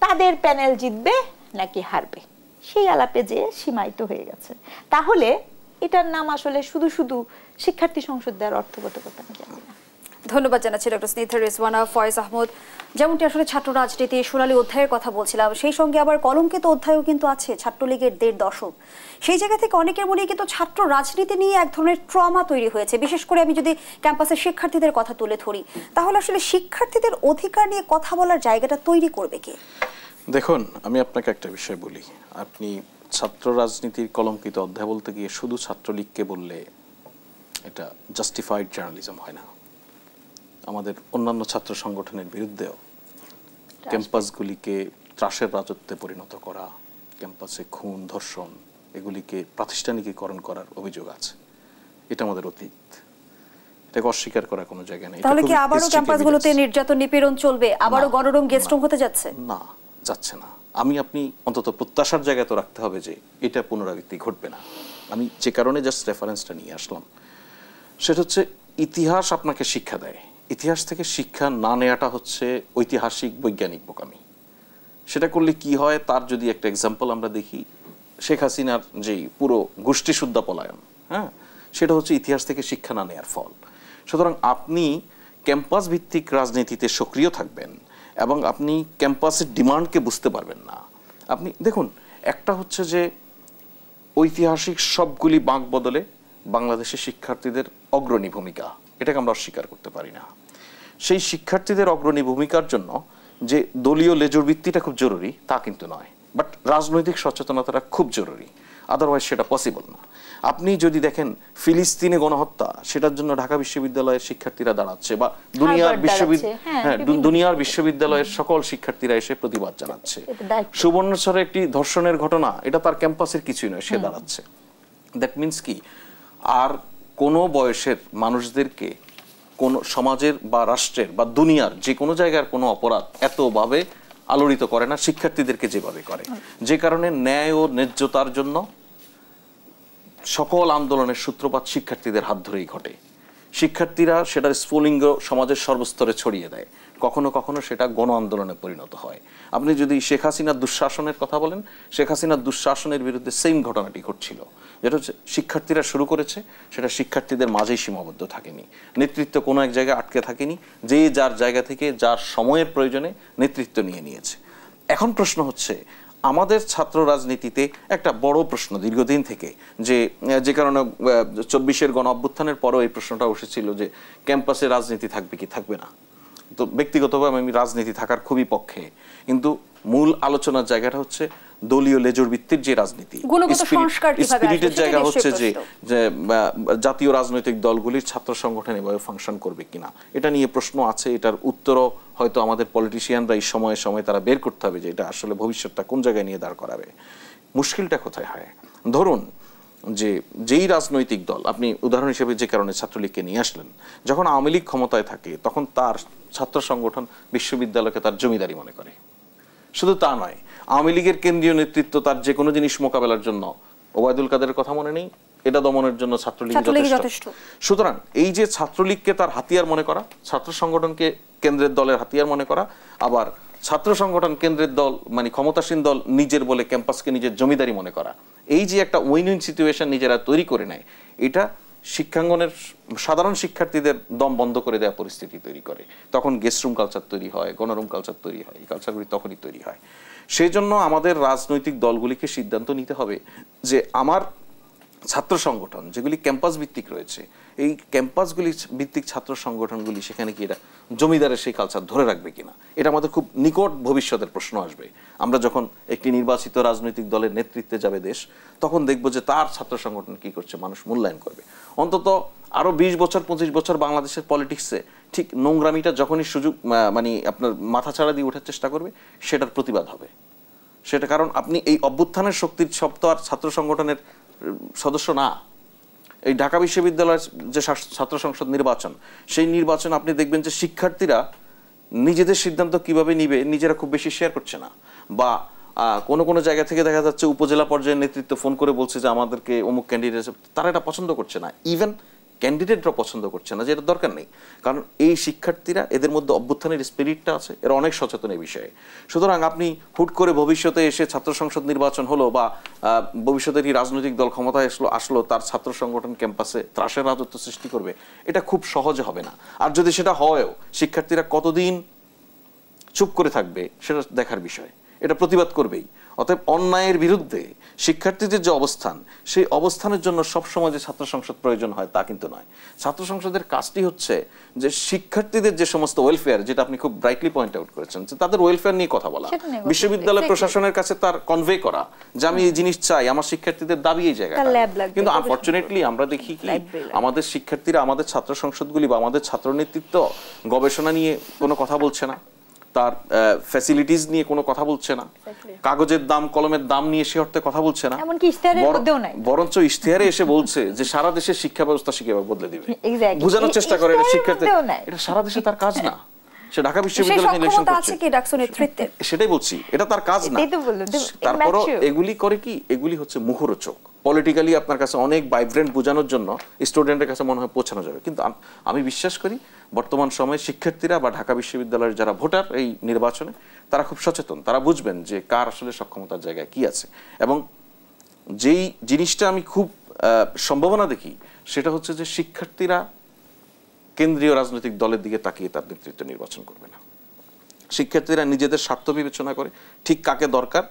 তাদের প্যানেল জিতবে নাকি হারবে সেই আলাপে যে সীমায়িত হয়ে গেছে। তাহলে এটার নাম আসলে শুধু শুধু শিক্ষার্থী সংসদ দেওয়ার অর্থগতকতা আমি জানি না। ধন্যবাদ জানাচ্ছি ডক্টর স্নিগ্ধা রিজওয়ানা। ফয়েজ আহমদ, যেমনটি আসলে ছাত্র রাজনীতি সোনালী অধ্যায়ের কথা বলছিলাম, সেই সঙ্গে আবার কলঙ্কিত অধ্যায়ও কিন্তু আছে ছাত্রলীগের ১.৫ দশক। সেই জায়গা থেকে অনেকের মনে কিন্তু ছাত্র রাজনীতি নিয়ে এক ধরনের ট্রমা তৈরি হয়েছে। বিশেষ করে আমি যদি ক্যাম্পাসের শিক্ষার্থীদের কথা তুলে ধরি, তাহলে আসলে শিক্ষার্থীদের অধিকার নিয়ে কথা বলার জায়গাটা তৈরি করবে কে? দেখুন, আমি আপনাকে একটা বিষয় বলি, আপনি ছাত্র রাজনীতির কলঙ্কিত অধ্যায় বলতে গিয়ে শুধু ছাত্রলীগকে বললে এটা জাস্টিফাইড জার্নালিজম হয় না। আমাদের অন্যান্য ছাত্র সংগঠনের বিরুদ্ধেও ক্যাম্পাসগুলিকে ত্রাসের রাজত্বে পরিণত করা, ক্যাম্পাসে খুন, ধর্ষণ, এগুলিকে প্রাতিষ্ঠানিকীকরণ করার অভিযোগ আছে। এটা আমাদের অতীত, এটাকে অস্বীকার করার কোনো জায়গা নেই। তাহলে কি আবারও ক্যাম্পাসগুলোতে নির্যাতন, নিপীড়ন চলবে? আবারও গণরুম, গেস্ট রুম হতে যাচ্ছে? না, যাচ্ছে না। আপনি অন্তত প্রত্যাশার জায়গায় তো রাখতে হবে যে এটা পুনরাবৃত্তি ঘটবে না। আমি যে কারণে জাস্ট রেফারেন্সটা নিয়ে আসলাম সেটা হচ্ছে ইতিহাস আপনাকে শিক্ষা দেয়। ইতিহাস থেকে শিক্ষা না নেওয়াটা হচ্ছে ঐতিহাসিক বৈজ্ঞানিক বোকামি। সেটা করলে কি হয়, তার যদি একটা এক্সাম্পল আমরা দেখি, শেখ হাসিনার যেই পুরো গোষ্ঠীশুদ্ধ পলায়ন, হ্যাঁ, সেটা হচ্ছে ইতিহাস থেকে শিক্ষা না নেওয়ার ফল। সুতরাং আপনি ক্যাম্পাস ভিত্তিক রাজনীতিতে সক্রিয় থাকবেন এবং আপনি ক্যাম্পাসের ডিমান্ডকে বুঝতে পারবেন না। আপনি দেখুন, একটা হচ্ছে যে ঐতিহাসিক সবগুলি বাঁক বদলে বাংলাদেশের শিক্ষার্থীদের অগ্রণী ভূমিকা, এটাকে আমরা অস্বীকার করতে পারি না। সেই শিক্ষার্থীদের অগ্রণী ভূমিকার জন্য যে দলীয় লেজুর ভিত্তিটা খুব জরুরি তা কিন্তু নয়, বাট রাজনৈতিক সচেতনতাটা খুব জরুরি, আদারওয়াইজ সেটা পসিবল না। আপনি যদি দেখেন ফিলিস্তিনে গণহত্যা, সেটার জন্য ঢাকা বিশ্ববিদ্যালয়ের শিক্ষার্থীরা দাঁড়াচ্ছে, বা দুনিয়ার বিশ্ববিদ্যালয়ের সকল শিক্ষার্থীরা এসে প্রতিবাদ জানাচ্ছে। সুবর্ণচরে একটি ধর্ষণের ঘটনা, এটা তার ক্যাম্পাসের কিছুই নয়, সে দাঁড়াচ্ছে। দ্যাট মিনস কি, আর কোনো বয়সের মানুষদেরকে কোন সমাজের বা রাষ্ট্রের বা দুনিয়ার যে কোনো জায়গার কোনো অপরাধ এতভাবে আলোড়িত করে না শিক্ষার্থীদেরকে যেভাবে করে। যে কারণে ন্যায় ও ন্যায্যতার জন্য সকল আন্দোলনের সূত্রপাত শিক্ষার্থীদের হাত ধরেই ঘটে। শিক্ষার্থীরা সেটার স্ফুলিঙ্গ সমাজের সর্বস্তরে ছড়িয়ে দেয়, কখনো কখনো সেটা গণ আন্দোলনে পরিণত হয়। আপনি যদি শেখ হাসিনার দুঃশাসনের কথা বলেন, শেখ হাসিনার দুঃশাসনের বিরুদ্ধে সেম ঘটনাটি ঘটছিল, যেটা হচ্ছে শিক্ষার্থীরা শুরু করেছে, সেটা শিক্ষার্থীদের মাঝেই সীমাবদ্ধ থাকেনি, নেতৃত্ব কোনো এক জায়গায় আটকে থাকেনি, যে যার জায়গা থেকে যার সময়ের প্রয়োজনে নেতৃত্ব নিয়ে নিয়েছে। এখন প্রশ্ন হচ্ছে, আমাদের ছাত্র রাজনীতিতে একটা বড় প্রশ্ন দীর্ঘদিন থেকে, যে কারণে 24-এর গণ অভ্যুত্থানের পরও এই প্রশ্নটা উঠেছিল যে ক্যাম্পাসে রাজনীতি থাকবে কি থাকবে না। তো ব্যক্তিগতভাবে আমি রাজনীতি থাকার খুবই পক্ষে, কিন্তু মূল আলোচনার জায়গাটা হচ্ছে দলীয় লেজুর ভিত্তির যে রাজনীতি, স্পিরিটের জায়গা হচ্ছে যে জাতীয় রাজনৈতিক দলগুলির ছাত্র সংগঠন এভাবে ফাংশন করবে কিনা, এটা নিয়ে প্রশ্ন আছে। এটার উত্তরও হয়তো আমাদের পলিটিশিয়ানরা এই সময়ে সময় তারা বের করতে হবে যে এটা আসলে ভবিষ্যৎটা কোন জায়গায় নিয়ে দাঁড় করাবে। মুশকিলটা কোথায় হয়, ধরুন যে যেই রাজনৈতিক দল, আপনি উদাহরণ হিসেবে যে কারণে ছাত্রলীগকে নিয়ে আসলেন, যখন আওয়ামী লীগ ক্ষমতায় থাকে তখন তার ছাত্র সংগঠন বিশ্ববিদ্যালয়কে তার জমিদারি মনে করে। শুধু তা নয়, আওয়ামী লীগের কেন্দ্রীয় নেতৃত্ব তার যে কোনো জিনিস মোকাবেলার জন্য, ওবায়দুল কাদেরের কথা মনে নেই, এটা দমনের জন্য ছাত্রলীগ যথেষ্ট। সুতরাং এই যে ছাত্রলীগকে তার হাতিয়ার মনে করা, ছাত্র সংগঠনকে কেন্দ্রের দলের হাতিয়ার মনে করা, আবার ছাত্র সংগঠন কেন্দ্রের দল মানে ক্ষমতাসীন দল নিজের বলে ক্যাম্পাসকে নিজের জমিদারি মনে করা, এই যে একটা উইন উইন সিচুয়েশন নিজেরা তৈরি করে নেয়, এটা শিক্ষাঙ্গনের সাধারণ শিক্ষার্থীদের দম বন্ধ করে দেওয়া পরিস্থিতি তৈরি করে। তখন গেস্ট রুম কালচার তৈরি হয়, গণরুম কালচার তৈরি হয়, এই কালচারগুলি তখনই তৈরি হয়। সেই জন্য আমাদের রাজনৈতিক দলগুলিকে সিদ্ধান্ত নিতে হবে যে আমার ছাত্র সংগঠন যেগুলি ক্যাম্পাস ভিত্তিক রয়েছে, এই ক্যাম্পাসগুলি ভিত্তিক ছাত্র সংগঠনগুলি সেখানে কি এটা জমিদারের সেই কালচার ধরে রাখবে কিনা, এটা আমাদের খুব নিকট ভবিষ্যতের প্রশ্ন আসবে। আমরা যখন একটি নির্বাচিত রাজনৈতিক দলের নেতৃত্বে যাবে দেশ, তখন দেখবো যে তার ছাত্র সংগঠন কি করছে মানুষ মূল্যায়ন করবে। অন্তত আরো 20 বছর 25 বছর বাংলাদেশের পলিটিক্সে ঠিক নোংরামিটা যখনই সুযোগ মানে আপনার মাথা ছাড়া দিয়ে ওঠার চেষ্টা করবে, সেটার প্রতিবাদ হবে সেটা। কারণ আপনি এই অভ্যুত্থানের শক্তির সব তো আর ছাত্র সংগঠনের সদস্য না। এই ঢাকা বিশ্ববিদ্যালয়ের যে ছাত্র সংসদ নির্বাচন, সেই নির্বাচন আপনি দেখবেন যে শিক্ষার্থীরা নিজেদের সিদ্ধান্ত কিভাবে নিবে নিজেরা খুব বেশি শেয়ার করছে না, বা কোনো কোনো জায়গা থেকে দেখা যাচ্ছে উপজেলা পর্যায়ের নেতৃত্ব ফোন করে বলছে যে আমাদেরকে অমুক ক্যান্ডিডেট, তারা এটা পছন্দ করছে না, ইভেন ক্যান্ডিডেটরা পছন্দ করছে না, যেটা দরকার নেই। কারণ এই শিক্ষার্থীরা, এদের মধ্যে অভ্যুত্থানের স্পিরিটটা আছে, এরা অনেক সচেতন এই বিষয়ে। সুতরাং আপনি হুট করে ভবিষ্যতে এসে ছাত্র সংসদ নির্বাচন হলো বা ভবিষ্যতের এই রাজনৈতিক দল ক্ষমতায় আসলো তার ছাত্র সংগঠন ক্যাম্পাসে ত্রাসের রাজত্ব সৃষ্টি করবে, এটা খুব সহজে হবে না। আর যদি সেটা হয়ও, শিক্ষার্থীরা কতদিন চুপ করে থাকবে সেটা দেখার বিষয়, এটা প্রতিবাদ করবেই। অতএব অন্যায়ের বিরুদ্ধে শিক্ষার্থীদের যে অবস্থান, সেই অবস্থানের জন্য সবসময় যে ছাত্র সংসদ প্রয়োজন হয় তা কিন্তু নয়। ছাত্র সংসদের কাজটি হচ্ছে যে শিক্ষার্থীদের যে সমস্ত ওয়েলফেয়ার, যেটা আপনি খুব ব্রাইটলি পয়েন্ট আউট করেছেন, যে তাদের ওয়েলফেয়ার নিয়ে কথা বলা, বিশ্ববিদ্যালয় প্রশাসনের কাছে তার কনভে করা যে আমি এই জিনিস চাই, আমার শিক্ষার্থীদের দাবি এই জায়গায়। কিন্তু আনফরচুনেটলি আমরা দেখি কি আমাদের শিক্ষার্থীরা, আমাদের ছাত্র সংসদগুলি বা আমাদের ছাত্র নেতৃত্ব গবেষণা নিয়ে কোনো কথা বলছে না, তার ফ্যাসিলিটিস নিয়ে কোনো কথা বলছে না, কাগজের দাম কলমের দাম নিয়ে সে অর্থে কথা বলছে না, বরঞ্চ ইশতেহারে এসে বলছে যে সারা দেশের শিক্ষা ব্যবস্থা কিভাবে বদলে দিবে, বোঝানোর চেষ্টা করে এটা শিক্ষার্থী, এটা সারা দেশে তার কাজ না। সে ঢাকা বিশ্ববিদ্যালয়ে ইলেকশন করছে, সেটাই বলছি, এটা তার কাজ না। তারপরও এগুলি করে কি, এগুলি হচ্ছে মুখরোচক, পলিটিক্যালি আপনার কাছে অনেক ভাইব্রেন্ট বোঝানোর জন্য স্টুডেন্টের কাছে মনে হয় পৌঁছানো যাবে। কিন্তু আমি বিশ্বাস করি বর্তমান সময়ে শিক্ষার্থীরা বা ঢাকা বিশ্ববিদ্যালয়ের যারা ভোটার এই নির্বাচনে, তারা খুব সচেতন, তারা বুঝবেন যে কার আসলে সক্ষমতার জায়গায় কি আছে। এবং যেই জিনিসটা আমি খুব সম্ভাবনা দেখি, সেটা হচ্ছে যে শিক্ষার্থীরা কেন্দ্রীয় রাজনৈতিক দলের দিকে তাকিয়ে তার নেতৃত্ব নির্বাচন করবে না। শিক্ষার্থীরা নিজেদের স্বার্থ বিবেচনা করে ঠিক কাকে দরকার,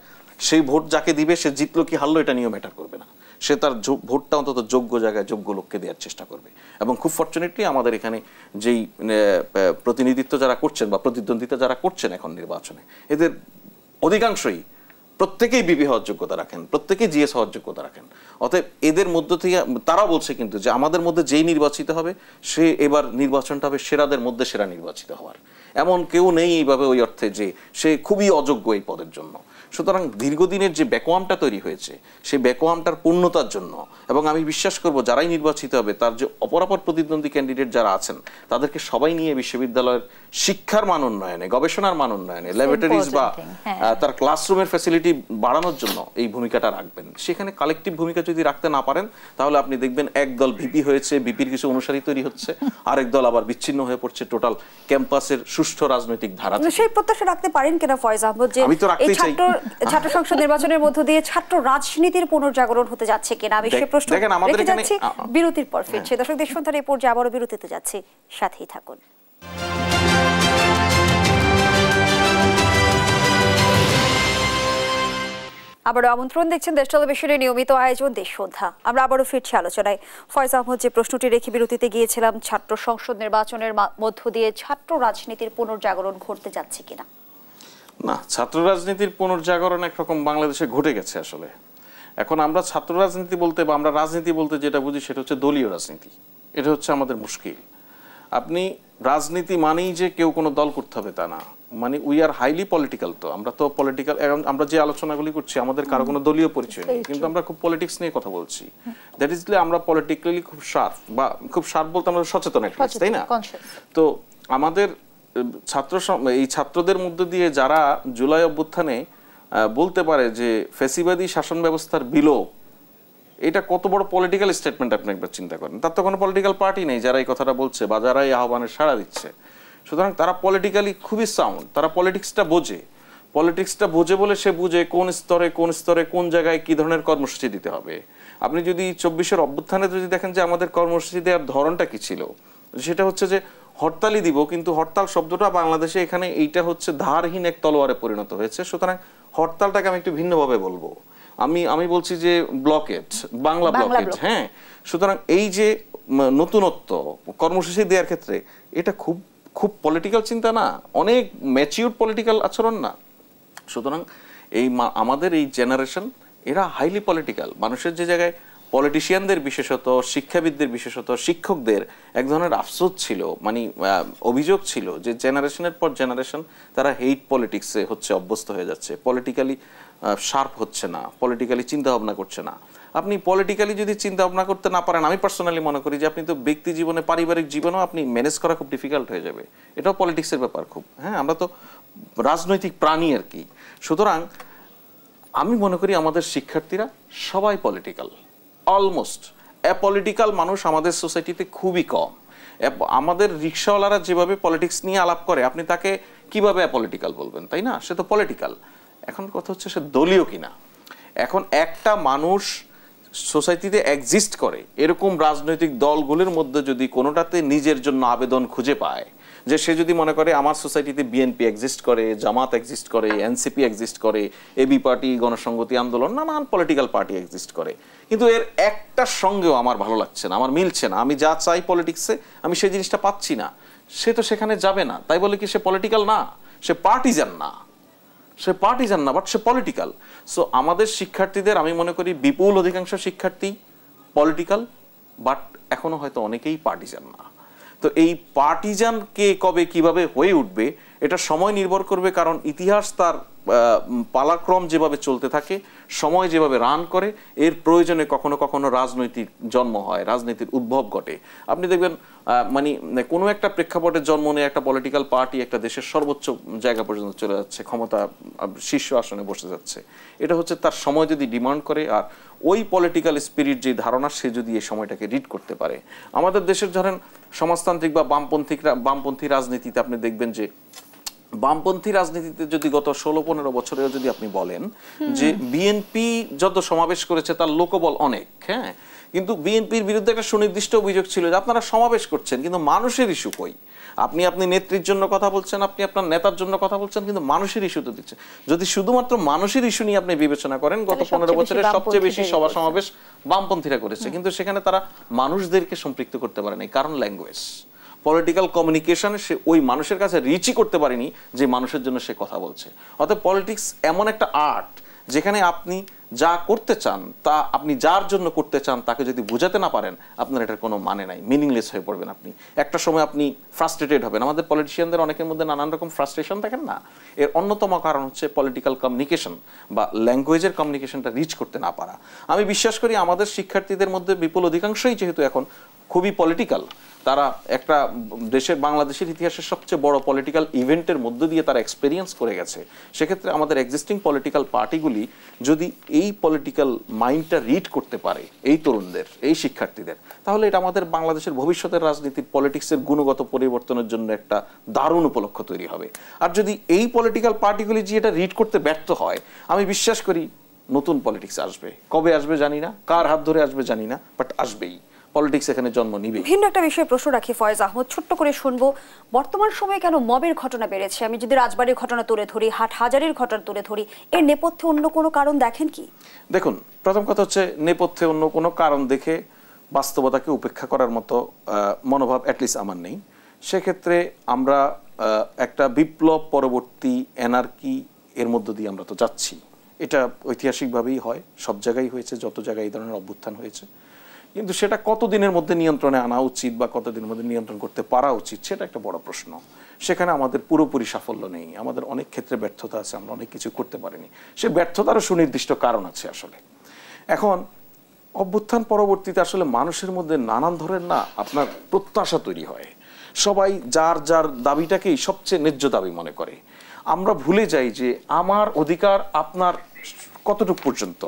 সেই ভোট যাকে দিবে সে জিতলো কি হারলো এটা নিয়েও ম্যাটার করবে না, সে তার ভোটটা অন্তত যোগ্য জায়গায় যোগ্য লোককে দেওয়ার চেষ্টা করবে। এবং খুব ফরচুনেটলি আমাদের এখানে যেই প্রতিনিধিত্ব যারা করছেন বা প্রতিদ্বন্দ্বিতা যারা করছেন এখন নির্বাচনে, এদের অধিকাংশই প্রত্যেকেই বিবি হওয়ার যোগ্যতা রাখেন, প্রত্যেকেই জিএস হওয়ার যোগ্যতা রাখেন। অতএব এদের মধ্য থেকে তারা বলছে কিন্তু যে আমাদের মধ্যে যেই নির্বাচিত হবে সে এবার নির্বাচনটা হবে সেরাদের মধ্যে সেরা নির্বাচিত হওয়ার, এমন কেউ নেই এইভাবে ওই অর্থে যে সে খুবই অযোগ্য এই পদের জন্য। সুতরাং দীর্ঘদিনের যে ব্যাকওয়ামটা তৈরি হয়েছে, সেই ব্যাকওয়ামটার পূর্ণতার জন্য, এবং আমি বিশ্বাস করব যারাই নির্বাচিত হবে তার যে অপরাপর প্রতিদ্বন্দ্বী ক্যান্ডিডেট যারা আছেন, তাদেরকে সবাই নিয়ে বিশ্ববিদ্যালয়ের শিক্ষার মান উন্নয়নে, গবেষণার মান উন্নয়নে, ল্যাবরেটরিজ বা তার ক্লাসরুমের ফ্যাসিলিটি বাড়ানোর জন্য এই ভূমিকাটা রাখবেন। সেখানে কালেকটিভ ভূমিকা যদি রাখতে না পারেন, তাহলে আপনি দেখবেন একদল ভিপি হয়েছে, ভিপির কিছু অনুসারী তৈরি হচ্ছে, আরেক দল আবার বিচ্ছিন্ন হয়ে পড়ছে টোটাল ক্যাম্পাসের সুষ্ঠু রাজনৈতিক ধারা। সেই প্রত্যাশা রাখতে পারেন কিনা ফয়েজ আহমদ, যে আমি তো রাখতেই চাই ছাত্র সংসদ নির্বাচনের মধ্য দিয়ে ছাত্র রাজনীতির পুনর্জাগরণ হতে যাচ্ছে কিনা? আমি সে প্রশ্ন রেখে যাচ্ছি। বিরতির পর ফিরছে। দর্শক, দেশ সন্ধানের এই পর্যায়ে আবারও বিরতিতে যাচ্ছে, সাথেই থাকুন। আবারও আমন্ত্রণ, দেখছেন দেশ টেলিভিশনের নিয়মিত আয়োজন দেশ সন্ধ্যা। আমরা আবারও ফিরছি আলোচনায়। ফয়েজ আহমদ, যে প্রশ্নটি রেখে বিরতিতে গিয়েছিলাম, ছাত্র সংসদ নির্বাচনের মধ্য দিয়ে ছাত্র রাজনীতির পুনর্জাগরণ ঘটতে যাচ্ছে কিনা? না, ছাত্র রাজনীতির পুনর্জাগরণ একরকম বাংলাদেশে ঘটে গেছে আসলে। এখন আমরা ছাত্র রাজনীতি বলতে বা আমরা রাজনীতি বলতে যেটা বুঝি সেটা হচ্ছে দলীয় রাজনীতি। এটা হচ্ছে আমাদের মুশকিল। আপনি রাজনীতি মানেই যে কেউ কোনো দল করতে হবে তা না, মানে উই আর হাইলি পলিটিক্যাল। তো আমরা তো পলিটিক্যাল, আমরা যে আলোচনাগুলি করছি আমাদের কারো কোনো দলীয় পরিচয় নেই, কিন্তু আমরা খুব পলিটিক্স নিয়ে কথা বলছি। দ্যাট ইজ আমরা পলিটিক্যালি খুব শার্প, বা খুব শার্প বলতে আমরা সচেতন একটা, তাই না? তো আমাদের এই ছাত্রদের মধ্যে দিয়ে যারা জুলাই অভ্যুত্থানে বলতে পারে যে ফ্যাসিবাদী শাসন ব্যবস্থার বিলোপ, এটা কত বড় পলিটিক্যাল স্টেটমেন্ট আপনি একবার চিন্তা করেন। তার তো কোনো পলিটিক্যাল পার্টি নেই যারা এই কথাটা বলছে বা যারা এই আহ্বানের সাড়া দিচ্ছে। সুতরাং তারা পলিটিক্যালি খুবই সাউন্ড, তারা পলিটিক্সটা বোঝে বলে সে বুঝে কোন স্তরে কোন জায়গায় কি ধরনের কর্মসূচি দিতে হবে। আপনি যদি 24-এর অভ্যুত্থানে যদি দেখেন যে আমাদের কর্মসূচি দেওয়ার ধরনটা কি ছিল, সেটা হচ্ছে যে হরতালই দিব, কিন্তু হরতাল শব্দটা বাংলাদেশে এখানে এইটা হচ্ছে ধারহীন এক তলোয়ারে পরিণত হয়েছে। সুতরাং হরতালটাকে আমি একটু ভিন্নভাবে বলবো, আমি বলছি যে ব্লকেট, বাংলা ব্লকেট। হ্যাঁ, সুতরাং এই যে নতুনত্ব কর্মসূচি দেওয়ার ক্ষেত্রে এটা খুব খুব পলিটিক্যাল চিন্তা না, অনেক ম্যাচিউর পলিটিক্যাল আচরণ না। সুতরাং আমাদের এই জেনারেশন এরা হাইলি পলিটিক্যাল। মানুষের যে জায়গায় পলিটিশিয়ানদের বিশেষত, শিক্ষাবিদদের বিশেষত, শিক্ষকদের এক ধরনের আফসোস ছিল, মানে অভিযোগ ছিল যে জেনারেশনের পর জেনারেশন তারা হেইট পলিটিক্সে হচ্ছে অভ্যস্ত হয়ে যাচ্ছে, পলিটিক্যালি শার্প হচ্ছে না, পলিটিক্যালি চিন্তা ভাবনা করছে না। আপনি পলিটিক্যালি যদি চিন্তা ভাবনা করতে না পারেন, আমি পার্সোনালি মনে করি যে আপনি তো ব্যক্তি জীবনে, পারিবারিক জীবনেও আপনি ম্যানেজ করা খুব ডিফিকাল্ট হয়ে যাবে। এটাও পলিটিক্সের ব্যাপার খুব। হ্যাঁ, আমরা তো রাজনৈতিক প্রাণী আর কি। সুতরাং আমি মনে করি আমাদের শিক্ষার্থীরা সবাই পলিটিক্যাল, অলমোস্ট অ্যাপলিটিক্যাল মানুষ আমাদের সোসাইটিতে খুবই কম। আমাদের রিক্সাওয়ালারা যেভাবে পলিটিক্স নিয়ে আলাপ করে, আপনি তাকে কিভাবে অ্যাপলিটিক্যাল বলবেন, তাই না? সে তো পলিটিক্যাল। এখন কথা হচ্ছে সে দলীয় কিনা। এখন একটা মানুষ সোসাইটিতে এক্সিস্ট করে, এরকম রাজনৈতিক দলগুলির মধ্যে যদি কোনোটাতে নিজের জন্য আবেদন খুঁজে পায়, যে সে যদি মনে করে আমার সোসাইটিতে বিএনপি এক্সিস্ট করে, জামাত এক্সিস্ট করে, এনসিপি এক্সিস্ট করে, এবি পার্টি, গণসংহতি আন্দোলন, নানান পলিটিক্যাল পার্টি এক্সিস্ট করে, কিন্তু এর একটার সঙ্গেও আমার ভালো লাগছে না, আমার মিলছে না, আমি যা চাই পলিটিক্সে আমি সেই জিনিসটা পাচ্ছি না, সে তো সেখানে যাবে না। তাই বলে কি সে পলিটিক্যাল না? সে পার্টিজান না, বাট সে পলিটিক্যাল। সো আমাদের শিক্ষার্থীদের আমি মনে করি বিপুল অধিকাংশ শিক্ষার্থী পলিটিক্যাল, বাট এখনো হয়তো অনেকেই পার্টিজান না। তো এই পার্টিজান কে কবে কিভাবে হয়ে উঠবে এটা সময় নির্ভর করবে, কারণ ইতিহাস তার পালাক্রম যেভাবে চলতে থাকে, সময় যেভাবে রান করে, এর প্রয়োজনে কখনো কখনো রাজনৈতিক জন্ম হয়, রাজনীতির উদ্ভব ঘটে। আপনি দেখবেন মানে কোনো একটা প্রেক্ষাপটের জন্ম নিয়ে একটা পলিটিক্যাল পার্টি একটা দেশের সর্বোচ্চ জায়গা পর্যন্ত চলে যাচ্ছে, ক্ষমতা শীর্ষ আসনে বসে যাচ্ছে। এটা হচ্ছে তার সময় যদি ডিমান্ড করে, আর ওই পলিটিক্যাল স্পিরিট যে ধারণা, সে যদি এই সময়টাকে রিড করতে পারে। আমাদের দেশের ধরেন সমাজতান্ত্রিক বা বামপন্থী রাজনীতিতে আপনি দেখবেন যে বামপন্থী রাজনীতিতে যদি গত 16-15 বছরেও যদি আপনি বলেন যে বিএনপি যত সমাবেশ করেছে তার লোকবল অনেক, হ্যাঁ, কিন্তু বিএনপির বিরুদ্ধে একটা সুনির্দিষ্ট অভিযোগ ছিল যে আপনারা সমাবেশ করছেন কিন্তু মানুষের ইস্যু কই? আপনি নেত্রীর জন্য কথা বলছেন, আপনি আপনার নেতার জন্য কথা বলছেন, কিন্তু মানুষের ইস্যু তো দিচ্ছেন। যদি শুধুমাত্র মানুষের ইস্যু নিয়ে আপনি বিবেচনা করেন, গত 15 বছরে সবচেয়ে বেশি সভা সমাবেশ বামপন্থীরা করেছে, কিন্তু সেখানে তারা মানুষদেরকে সম্পৃক্ত করতে পারে নাই, কারণ ল্যাঙ্গুয়েজ, পলিটিক্যাল কমিউনিকেশনে সে ওই মানুষের কাছে রিচই করতে পারেনি যে মানুষের জন্য সে কথা বলছে। অর্থাৎ পলিটিক্স এমন একটা আর্ট যেখানে আপনি যা করতে চান, তা আপনি যার জন্য করতে চান তাকে যদি বোঝাতে না পারেন, আপনার এটার কোনো মানে নাই, মিনিংলেস হয়ে পড়বেন। আপনি একটা সময় আপনি ফ্রাস্ট্রেটেড হবেন। আমাদের পলিটিশিয়ানদের অনেকের মধ্যে নানান রকম ফ্রাস্ট্রেশন থাকেন না, এর অন্যতম কারণ হচ্ছে পলিটিক্যাল কমিউনিকেশন বা ল্যাঙ্গুয়েজের কমিউনিকেশনটা রিচ করতে না পারা। আমি বিশ্বাস করি আমাদের শিক্ষার্থীদের মধ্যে বিপুল অধিকাংশই যেহেতু এখন খুবই পলিটিক্যাল, তারা একটা দেশের, বাংলাদেশের ইতিহাসের সবচেয়ে বড় পলিটিক্যাল ইভেন্টের মধ্য দিয়ে তারা এক্সপেরিয়েন্স করে গেছে। সেক্ষেত্রে আমাদের এক্সিস্টিং পলিটিক্যাল পার্টিগুলি যদি এই পলিটিক্যাল মাইন্ডটা রিড করতে পারে এই তরুণদের, এই শিক্ষার্থীদের, তাহলে এটা আমাদের বাংলাদেশের ভবিষ্যতের রাজনীতির পলিটিক্সের গুণগত পরিবর্তনের জন্য একটা দারুণ উপলক্ষ তৈরি হবে। আর যদি এই পলিটিক্যাল পার্টিগুলি যে এটা রিড করতে ব্যর্থ হয়, আমি বিশ্বাস করি নতুন পলিটিক্স আসবে। কবে আসবে জানি না, কার হাত ধরে আসবে জানি না, বাট আসবেই। পলিটিক্স এখানে জন্ম নিবে। ভিন্ন একটা বিষয়ে প্রশ্ন রাখি ফয়েজ আহমদ, ছোট্ট করে শুনবো, বর্তমান সময়ে কেন মবের ঘটনা বেড়েছে? আমি যদি রাজবাড়ির ঘটনা তুলে ধরি, হাটহাজারির ঘটনা তুলে ধরি, এর নেপথ্যে অন্য কোনো কারণ দেখেন কি? দেখুন, প্রথম কথা হচ্ছে নেপথ্যে অন্য কোনো কারণ দেখে বাস্তবতাকে উপেক্ষা করার মতো মনোভাব অ্যাটলিস্ট আমার নেই। সেক্ষেত্রে আমরা একটা বিপ্লব পরবর্তী এনার্কি এর মধ্য দিয়ে আমরা তো যাচ্ছি। এটা ঐতিহাসিকভাবেই হয়, সব জায়গায় হয়েছে, যত জায়গায় এই ধরনের অভ্যুত্থান হয়েছে। কিন্তু সেটা কতদিনের মধ্যে নিয়ন্ত্রণে আনা উচিত বা কতদিনের মধ্যে নিয়ন্ত্রণ করতে পারা উচিত সেটা একটা বড় প্রশ্ন। সেখানে আমাদের পুরোপুরি সাফল্য নেই, আমাদের অনেক ক্ষেত্রে ব্যর্থতা আছে, আমরা অনেক কিছু করতে পারিনি। সে ব্যর্থতারও সুনির্দিষ্ট কারণ আছে আসলে। এখন অভ্যুত্থান পরবর্তীতে আসলে মানুষের মধ্যে নানান ধরনের না আপনার প্রত্যাশা তৈরি হয়, সবাই যার যার দাবিটাকেই সবচেয়ে ন্যায্য দাবি মনে করে। আমরা ভুলে যাই যে আমার অধিকার আপনার কতটুকু পর্যন্ত।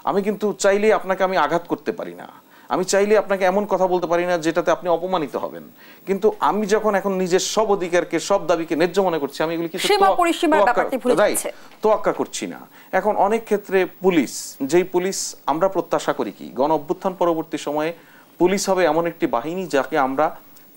আমি কিন্তু চাইলে আপনাকে আমি আঘাত করতে পারি না, আমি চাইলে আপনাকে এমন কথা বলতে পারি না যেটাতে আপনি অপমানিত হবেন। কিন্তু আমি যখন এখন নিজের সব অধিকারকে সব দাবিকে ন্যায্য মনে করছি, আমি এগুলি কিছু তোয়াক্কা করছি না। এখন অনেক ক্ষেত্রে পুলিশ, যেই পুলিশ আমরা প্রত্যাশা করি কি গণ অভ্যুত্থান পরবর্তী সময়ে পুলিশ হবে এমন একটি বাহিনী যাকে আমরা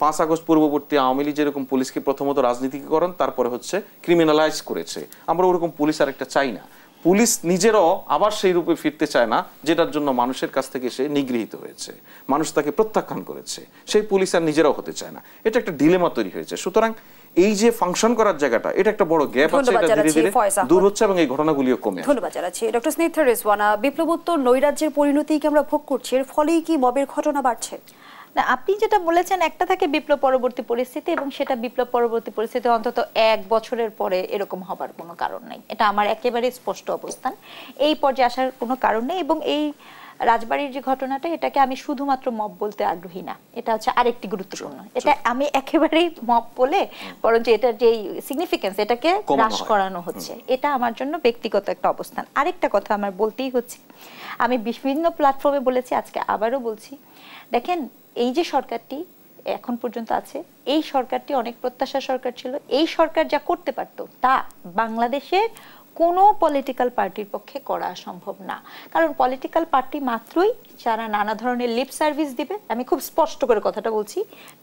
5 আগস্ট পূর্ববর্তী আওয়ামী লীগ যেরকম পুলিশকে প্রথমত রাজনীতিকরণ তারপরে হচ্ছে ক্রিমিনালাইজ করেছে, আমরা ওরকম পুলিশ আর একটা চাই না। পুলিশ নিজেরও আবার সেই রূপে ফিরতে চায় না যেটার জন্য মানুষের কাছ থেকে সে নিগৃহীত হয়েছে, মানুষ তাকে প্রত্যাখ্যান করেছে, সেই পুলিশ আর নিজেরাও হতে চায় না। এটা একটা ডিলেমা তৈরি হয়েছে। সুতরাং এই যে ফাংশন করার জায়গাটা, এটা একটা বড় গ্যাপ আছে, এটা ধীরে ধীরে দূর হচ্ছে এবং এই ঘটনাগুলিও কমে আসছে। ধন্যবাদ জানাচ্ছি ডক্টর স্নিগ্ধা রিজওয়ানা। বিপ্লবোত্তর নৈরাজ্যের পরিণতি কি আমরা ভোগ করছি, এর ফলেই কি মবের ঘটনা বাড়ছে? না, আপনি যেটা বলেছেন, একটা থাকে বিপ্লব পরবর্তী পরিস্থিতি, এবং সেটা বিপ্লব পরবর্তী পরিস্থিতি অন্তত 1 বছরের পরে এরকম হবার কোনো কারণ নাই, এটা আমার একেবারে স্পষ্ট অবস্থান। এই পর্যায়ে আসার কোনো কারণ নেই। এবং এই রাজবাড়ির যে ঘটনাটা, এটাকে আমি শুধুমাত্র মব বলতে আগ্রহী না, এটা হচ্ছে আরেকটি গুরুত্বপূর্ণ। এটা আমি একেবারেই মব বলে বরঞ্চ এটার যে সিগনিফিকেন্স, এটাকে হ্রাস করানো হচ্ছে, এটা আমার জন্য ব্যক্তিগত একটা অবস্থান। আরেকটা কথা আমার বলতেই হচ্ছে, আমি বিভিন্ন প্ল্যাটফর্মে বলেছি, আজকে আবারও বলছি, দেখেন এই যে সরকারটি এখন পর্যন্ত আছে, এই সরকারটি অনেক প্রত্যাশার সরকার ছিল। এই সরকার যা করতে পারত তা বাংলাদেশের কোনো পলিটিক্যাল পার্টির পক্ষে করা সম্ভব না। কারণ পলিটিক্যাল পার্টি মাত্রই যারা নানা ধরনের লিপ সার্ভিস দিবে, আমি খুব স্পষ্ট করে কথাটা বলছি,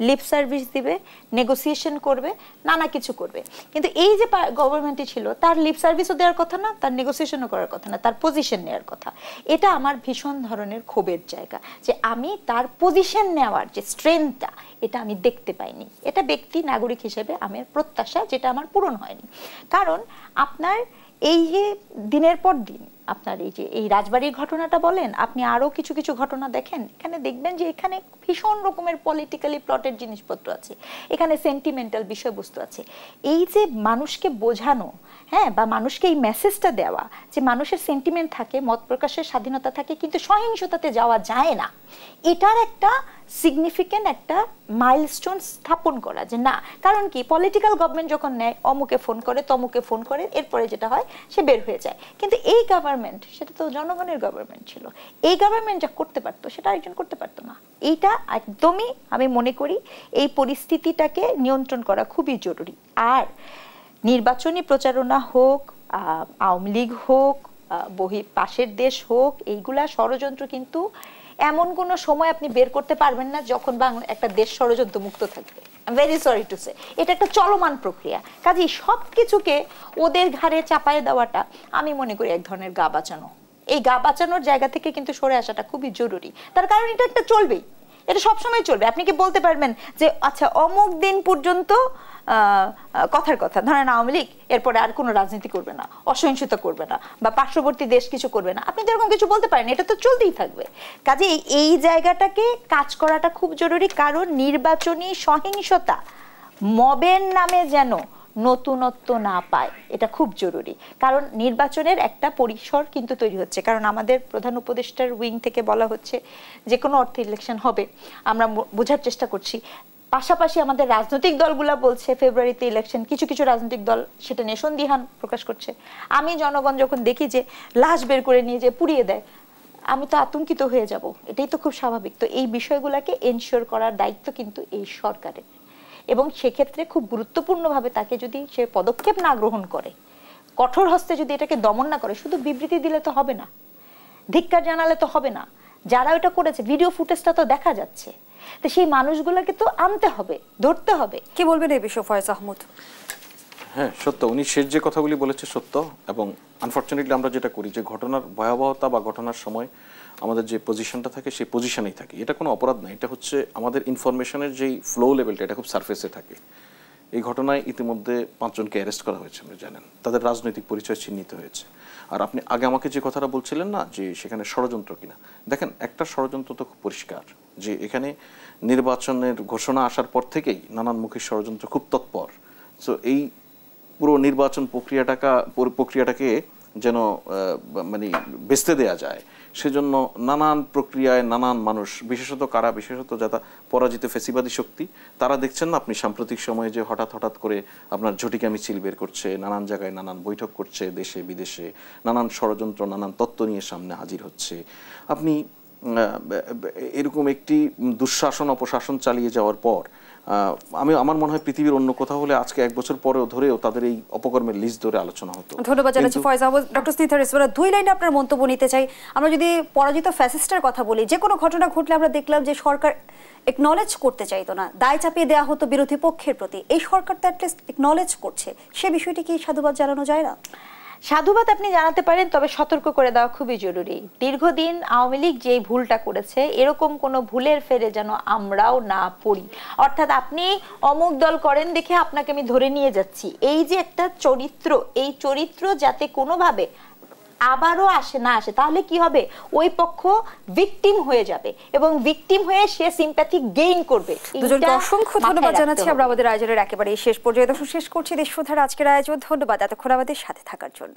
লিপ সার্ভিস দিবে, নেগোসিয়েশন করবে, নানা কিছু করবে। কিন্তু এই যে গভর্নমেন্টই ছিল, তার লিপ সার্ভিসও দেওয়ার কথা না, তার নেগোসিয়েশনও করার কথা না, তার পজিশন নেওয়ার কথা। এটা আমার ভীষণ ধরনের ক্ষোভের জায়গা, যে আমি তার পজিশন নেওয়ার যে স্ট্রেংথটা, এটা আমি দেখতে পাইনি। এটা ব্যক্তি নাগরিক হিসেবে আমার প্রত্যাশা, যেটা আমার পূরণ হয়নি। কারণ আপনার এই যে দিনের পর দিন আপনার এই যে এই রাজবাড়ির ঘটনাটা বলেন, আপনি আরো কিছু কিছু ঘটনা দেখেন, এখানে দেখবেন যে এখানে ভীষণ রকমের পলিটিক্যালি প্লটেড জিনিসপত্র আছে, এখানে সেন্টিমেন্টাল বিষয়বস্তু আছে। এই যে মানুষকে বোঝানো, হ্যাঁ, বা মানুষকে এই মেসেজটা দেওয়া যে মানুষের সেন্টিমেন্ট থাকে, মত প্রকাশের স্বাধীনতা থাকে, কিন্তু সহিংসতাতে যাওয়া যায় না, এটার একটা সিগনিফিকেন্ট একটা মাইলস্টোন স্থাপন করা। যে না, কারণ কি পলিটিক্যাল গভর্নমেন্ট যখন নেয়, অমুকে ফোন করে, তমুকে ফোন করে, এরপরে যেটা হয় সে বের হয়ে যায়। কিন্তু এই গভর্নমেন্ট, সেটা তো জনগণের গভর্নমেন্ট ছিল, এই গভর্নমেন্ট যা করতে পারতো সেটা আরেকজন করতে পারতো না। এইটা একদমই আমি মনে করি এই পরিস্থিতিটাকে নিয়ন্ত্রণ করা খুবই জরুরি। আর নির্বাচনী প্রচারণা হোক, আওয়ামী লীগ হোক, পাশের দেশ হোক, এইগুলা ষড়যন্ত্র কিন্তু এমন কোনো সময় আপনি বের করতে পারবেন না যখন একটা দেশ ষড়যন্ত্র মুক্ত থাকবে। ভেরি সরি টু সে, এটা একটা চলমান প্রক্রিয়া। কাজেই সব কিছুকে ওদের ঘাড়ে চাপায় দেওয়াটা আমি মনে করি এক ধরনের গা বাঁচানো। এই গা বাঁচানোর জায়গা থেকে কিন্তু সরে আসাটা খুবই জরুরি। তার কারণ এটা একটা চলবেই, এটা সবসময় চলবে। আপনি কি বলতে পারবেন যে আচ্ছা অমুক দিন পর্যন্ত কথার কথা, ধরেন আওয়ামী লীগ এরপরে আর কোনো রাজনীতি করবে না, অসহিংসতা করবে না, বা পার্শ্ববর্তী দেশ কিছু করবে না, আপনি তো এরকম কিছু বলতে পারেন, এটা তো চলতেই থাকবে। কাজে এই জায়গাটাকে কাজ করাটা খুব জরুরি। কারণ নির্বাচনী সহিংসতা মবের নামে যেন নতুনত্ব না পায়, এটা খুব জরুরি। কারণ নির্বাচনের একটা পরিসর কিন্তু তৈরি হচ্ছে। কারণ আমাদের প্রধান উপদেষ্টার উইং থেকে বলা হচ্ছে যে কোনো অর্থে ইলেকশন হবে, আমরা বোঝার চেষ্টা করছি। পাশাপাশি আমাদের রাজনৈতিক দলগুলা বলছে ফেব্রুয়ারিতে ইলেকশন, কিছু কিছু রাজনৈতিক দল সেটা নিয়ে সন্দিহান প্রকাশ করছে। আমি জনগণ যখন দেখি যে লাশ বের করে নিয়ে যে পুড়িয়ে দেয়, আমি তো আতঙ্কিত হয়ে যাব। এটাই তো খুব স্বাভাবিক। তো এই বিষয়গুলোকে এনশিওর করার দায়িত্ব কিন্তু এই সরকারের, এবং সেক্ষেত্রে খুব গুরুত্বপূর্ণভাবে তাকে যদি সে পদক্ষেপ না গ্রহণ করে, কঠোর হস্তে যদি এটাকে দমন না করে, শুধু বিবৃতি দিলে তো হবে না, ধিক্কার জানালে তো হবে না। যারা এটা করেছে ভিডিও ফুটেজটা তো দেখা যাচ্ছে, তো সেই মানুষগুলোকে তো আনতে হবে, ধরতে হবে। কি বলবেন এই বিষয়ে ফয়েজ আহমদ? হ্যাঁ, সত্য, উনি শেষ যে কথাগুলি বলেছে সত্য। এবং আনফর্চুনেটলি আমরা যেটা করি যে ঘটনার ভয়াবহতা বা ঘটনার সময় আমাদের যে পজিশনটা থাকে সেই পজিশনেই থাকি। এটা কোনো অপরাধ না, এটা হচ্ছে আমাদের ইনফরমেশনের যেই ফ্লো লেভেলটা, এটা খুব সারফেসে থাকে। এই ঘটনায় ইতিমধ্যে 5 জনকে অ্যারেস্ট করা হয়েছে, আপনি জানেন, তাদের রাজনৈতিক পরিচয় চিহ্নিত হয়েছে। আর আপনি আগে আমাকে যে কথাটা বলছিলেন না যে সেখানে ষড়যন্ত্র কিনা, দেখেন একটা ষড়যন্ত্র তো খুব পরিষ্কার। যে এখানে নির্বাচনের ঘোষণা আসার পর থেকেই নানানমুখী ষড়যন্ত্র খুব তৎপর। সো এই পুরো নির্বাচন প্রক্রিয়াটাকে যেন মানে বেচতে দেয়া যায়, সেজন্য নানান প্রক্রিয়ায় নানান মানুষ, বিশেষত যারা পরাজিত ফ্যাসিবাদী শক্তি, তারা দেখছেন না আপনি সাম্প্রতিক সময়ে যে হঠাৎ করে আপনার ঝটিকা মিছিল বের করছে, নানান জায়গায় নানান বৈঠক করছে, দেশে বিদেশে নানান ষড়যন্ত্র নানান তত্ত্ব নিয়ে সামনে হাজির হচ্ছে। আপনি এরকম একটি দুঃশাসন অপশাসন চালিয়ে যাওয়ার পর আমার মনে হয় পৃথিবীর অন্য কোথাও হলে আজকে 1 বছর পরেও ধরেও তাদের এই অপকর্মের লিস্ট ধরে আলোচনা হতো। ধন্যবাদ জানাচ্ছি ফয়েজ আহমদ। ডক্টর স্নিগ্ধা রিজওয়ানা, 2 লাইনে আপনার মন্তব্য নিতে চাই। আমরা যদি পরাজিত ফ্যাসিস্টের কথা বলি, যে কোনো ঘটনা ঘটলে আমরা দেখলাম যে সরকার একনলেজ করতে চাইতো না, দায় চাপিয়ে দেওয়া হতো বিরোধী পক্ষের প্রতি। এই সরকার তো অ্যাটলিস্ট একনলেজ করছে, সে বিষয়টি কি সাধুবাদ জানানো যায় না? সাধুবাদ আপনি জানাতে পারেন, তবে সতর্ক করে দেওয়া খুবই জরুরি। দীর্ঘদিন আওয়ামী লীগ যে ভুলটা করেছে, এরকম কোনো ভুলের ফেরে যেন আমরাও না পড়ি। অর্থাৎ আপনি অমুক দল করেন দেখে আপনাকে আমি ধরে নিয়ে যাচ্ছি, এই যে একটা চরিত্র, এই চরিত্র যাতে কোনোভাবে আবারও না আসে, তাহলে কি হবে? ওই পক্ষ ভিকটিম হয়ে যাবে এবং ভিকটিম হয়ে সে সিম্প্যাথি গেইন করবে। দুজনকে অসংখ্য ধন্যবাদ জানাচ্ছি। আমরা আমাদের আয়োজনের একেবারে শেষ পর্যায়ে শেষ করছি দেশপ্রধার আজকের আয়োজন। ধন্যবাদ এতক্ষণ আমাদের সাথে থাকার জন্য।